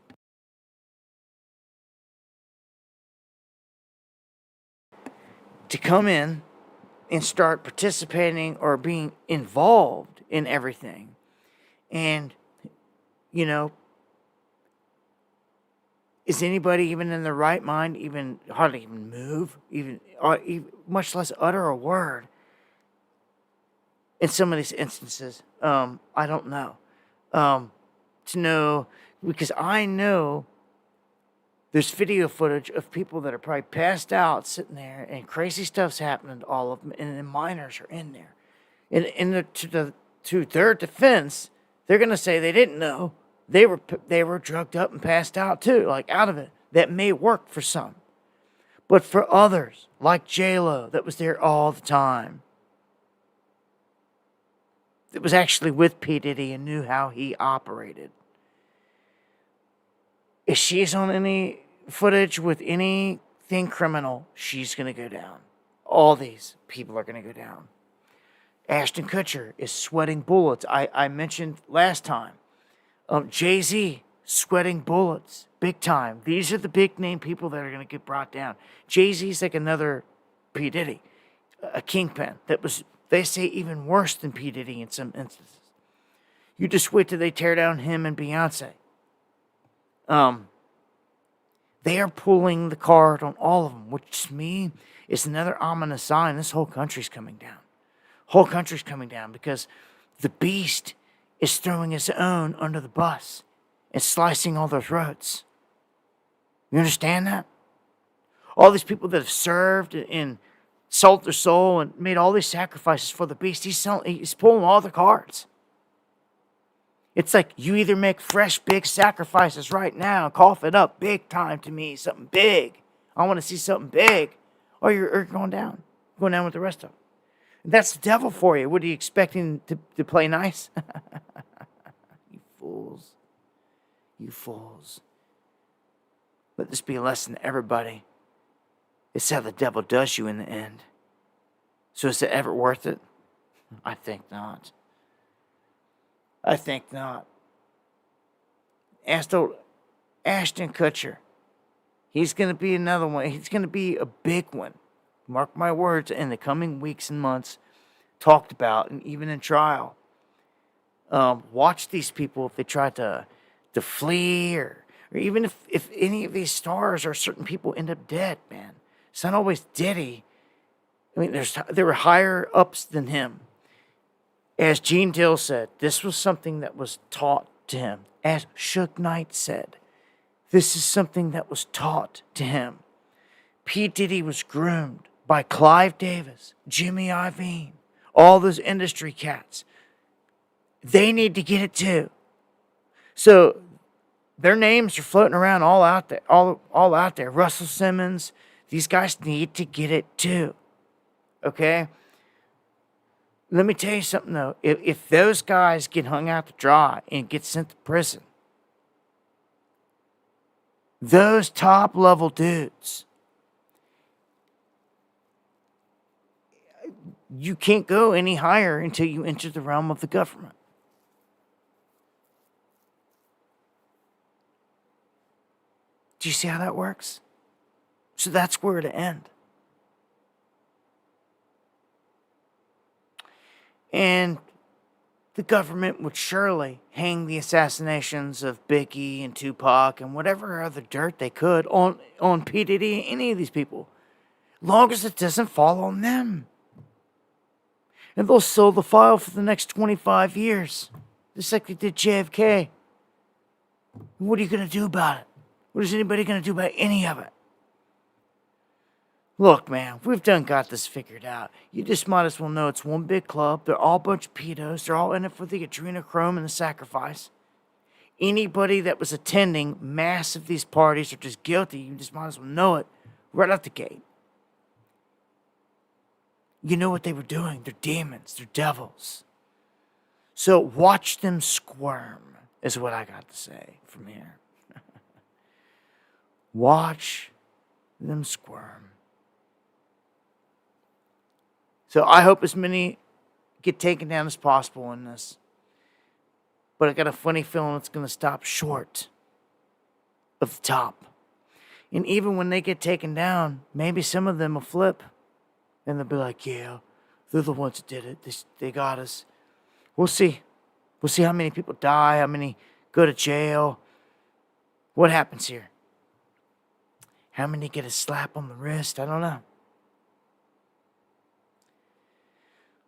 to come in and start participating or being involved in everything. And, is anybody even in their right mind hardly even move, much less utter a word in some of these instances? I don't know. To know, because I know there's video footage of people that are probably passed out sitting there, and crazy stuff's happening to all of them, and the minors are in there. And to their defense, they're gonna say they didn't know. They were drugged up and passed out too, like out of it. That may work for some, but for others, like J-Lo, that was there all the time, that was actually with P. Diddy and knew how he operated. If she's on any footage with anything criminal, she's going to go down. All these people are going to go down. Ashton Kutcher is sweating bullets. I mentioned last time. Jay-Z, sweating bullets. Big time. These are the big name people that are going to get brought down. Jay-Z's like another P. Diddy. A kingpin that was, they say, even worse than P. Diddy in some instances. You just wait till they tear down him and Beyonce. They are pulling the card on all of them, which to me is another ominous sign. This whole country's coming down. Whole country's coming down because the beast is throwing his own under the bus and slicing all their throats. You understand that? All these people that have served and sold their soul and made all these sacrifices for the beast, he's pulling all the cards. It's like you either make fresh, big sacrifices right now and cough it up big time to me, something big. I want to see something big. Or you're going down. Going down with the rest of them. And that's the devil for you. What are you expecting to play nice? You fools. You fools. Let this be a lesson to everybody. It's how the devil does you in the end. So is it ever worth it? I think not. I think not. Ashton Kutcher. He's going to be another one. He's going to be a big one. Mark my words, in the coming weeks and months, talked about, and even in trial. Watch these people if they try to flee, or even if any of these stars or certain people end up dead, man. It's not always Diddy. I mean, there were higher ups than him. As Gene Dill said, this was something that was taught to him. As Suge Knight said, this is something that was taught to him. P. Diddy was groomed by Clive Davis, Jimmy Iovine, all those industry cats. They need to get it too. So their names are floating around all out there, all out there. Russell Simmons, these guys need to get it too. Okay? Let me tell you something though. If those guys get hung out to dry and get sent to prison, those top level dudes, you can't go any higher until you enter the realm of the government. Do you see how that works? So that's where to end. And the government would surely hang the assassinations of Biggie and Tupac and whatever other dirt they could on P. Diddy and any of these people, long as it doesn't fall on them. And they'll sew the file for the next 25 years, just like they did JFK. What are you going to do about it? What is anybody going to do about any of it? Look, man, we've got this figured out. You just might as well know it's one big club. They're all a bunch of pedos. They're all in it for the adrenochrome and the sacrifice. Anybody that was attending mass of these parties are just guilty. You just might as well know it right out the gate. You know what they were doing. They're demons. They're devils. So watch them squirm, is what I got to say from here. Watch them squirm. So I hope as many get taken down as possible in this. But I got a funny feeling it's going to stop short of the top. And even when they get taken down, maybe some of them will flip. And they'll be like, yeah, they're the ones that did it. They got us. We'll see. We'll see how many people die, how many go to jail. What happens here? How many get a slap on the wrist? I don't know.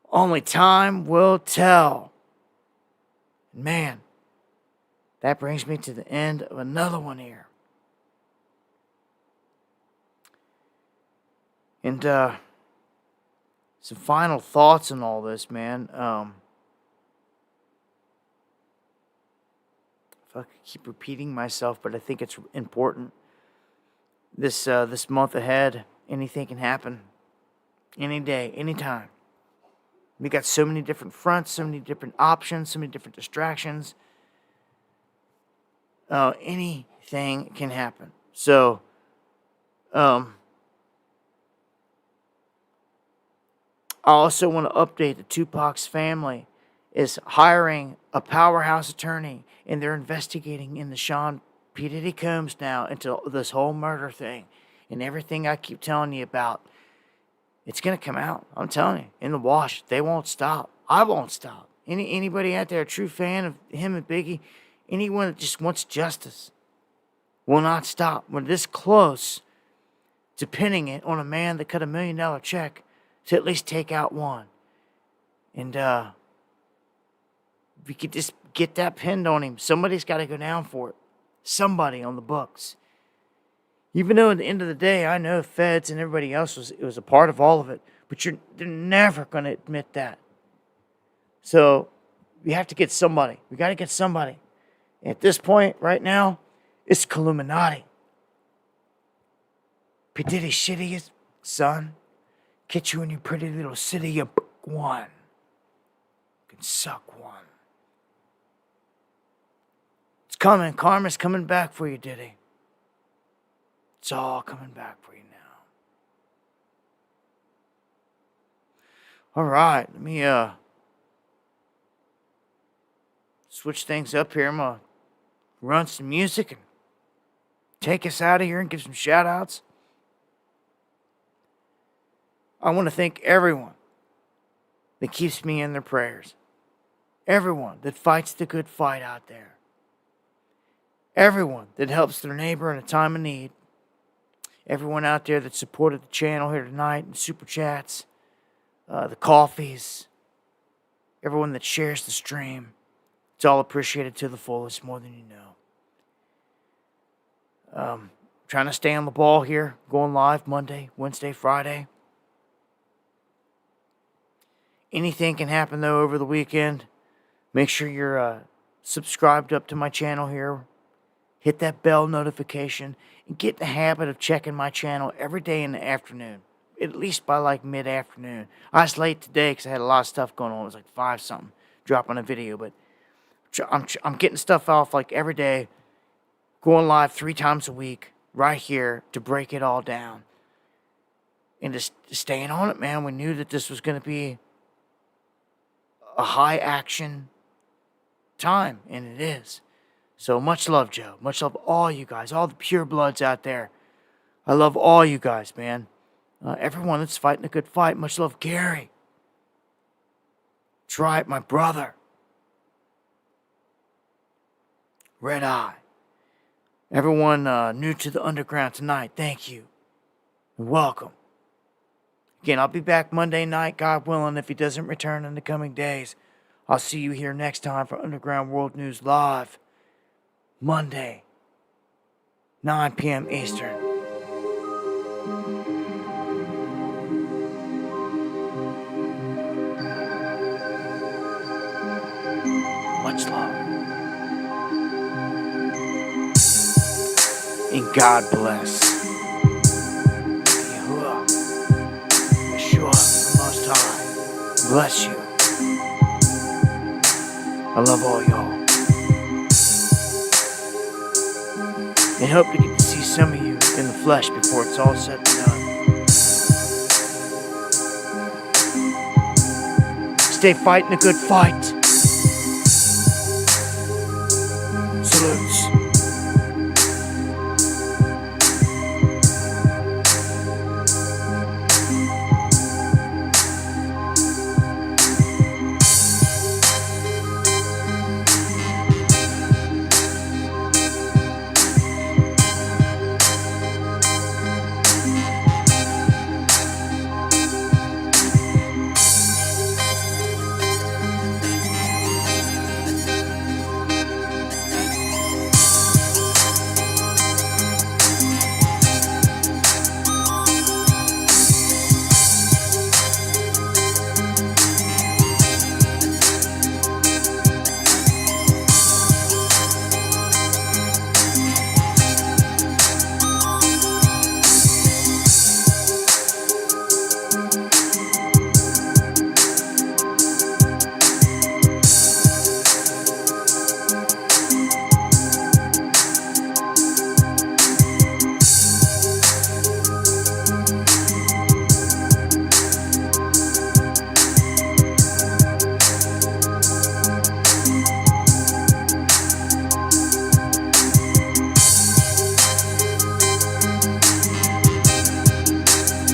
Only time will tell. Man, that brings me to the end of another one here. And some final thoughts on all this, man. If I could keep repeating myself, but I think it's important. This month ahead, anything can happen. Any day, anytime. We got so many different fronts, so many different options, so many different distractions. Anything can happen. So, I also want to update that Tupac's family is hiring a powerhouse attorney, and they're investigating in the Sean P. Diddy Combs now into this whole murder thing. And everything I keep telling you about, it's going to come out. I'm telling you, in the wash. They won't stop. I won't stop. Anybody out there, a true fan of him and Biggie, anyone that just wants justice, will not stop. We're this close to pinning it on a man that cut $1 million check to at least take out one. And we could just get that pinned on him. Somebody's got to go down for it. Somebody on the books. Even though at the end of the day, I know feds and everybody else was a part of all of it, but they're never going to admit that. So we have to get somebody. We got to get somebody. And at this point, right now, it's Illuminati. P. Diddy shittiest son. Get you in your pretty little city, you one. You can suck one. It's coming. Karma's coming back for you, Diddy. It's all coming back for you now. All right, let me switch things up here. I'm gonna run some music and take us out of here and give some shout outs. I want to thank everyone that keeps me in their prayers. Everyone that fights the good fight out there. Everyone that helps their neighbor in a time of need. Everyone out there that supported the channel here tonight and super chats, the coffees, everyone that shares the stream. It's all appreciated to the fullest, more than you know. Trying to stay on the ball here, going live Monday, Wednesday, Friday. Anything can happen, though, over the weekend. Make sure you're subscribed up to my channel here. Hit that bell notification and get in the habit of checking my channel every day in the afternoon. At least by like mid-afternoon. I was late today because I had a lot of stuff going on. It was like 5-something dropping a video. But I'm getting stuff off like every day. Going live 3 times a week right here to break it all down. And just staying on it, man. We knew that this was going to be a high action time. And it is. So much love, Joe. Much love all you guys. All the pure bloods out there. I love all you guys, man. Everyone that's fighting a good fight. Much love, Gary. That's right, my brother. Red Eye. Everyone new to the underground tonight, thank you. And welcome. Again, I'll be back Monday night, God willing, if he doesn't return in the coming days. I'll see you here next time for Underground World News Live. Monday, 9 p.m. Eastern. Much love. And God bless. Yahuwah, Yeshua, the Most High, bless you. I love all y'all. And hope to get to see some of you in the flesh before it's all said and done. Stay fighting a good fight. Salutes.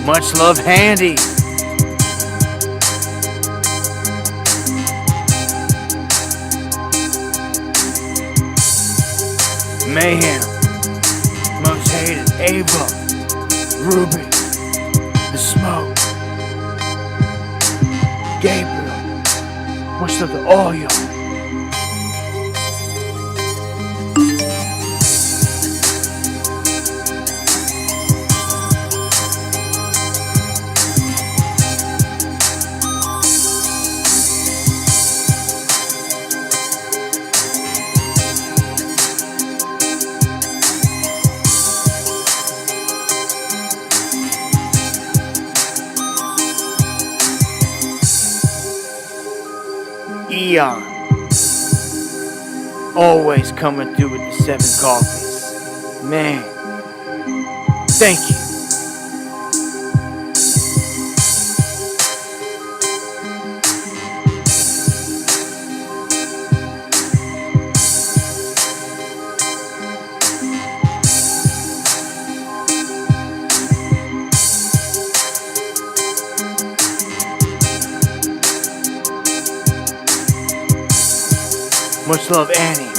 Much love, Handy. Mayhem. Most hated, Ava. Ruby. The Smoke. Gabriel. Much love to all y'all. Eon. Always coming through with the 7 coffees. Man. Thank you. Much love, Annie.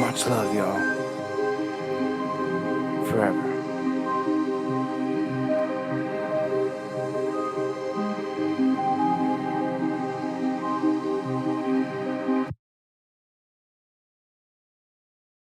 Much love, y'all. Forever.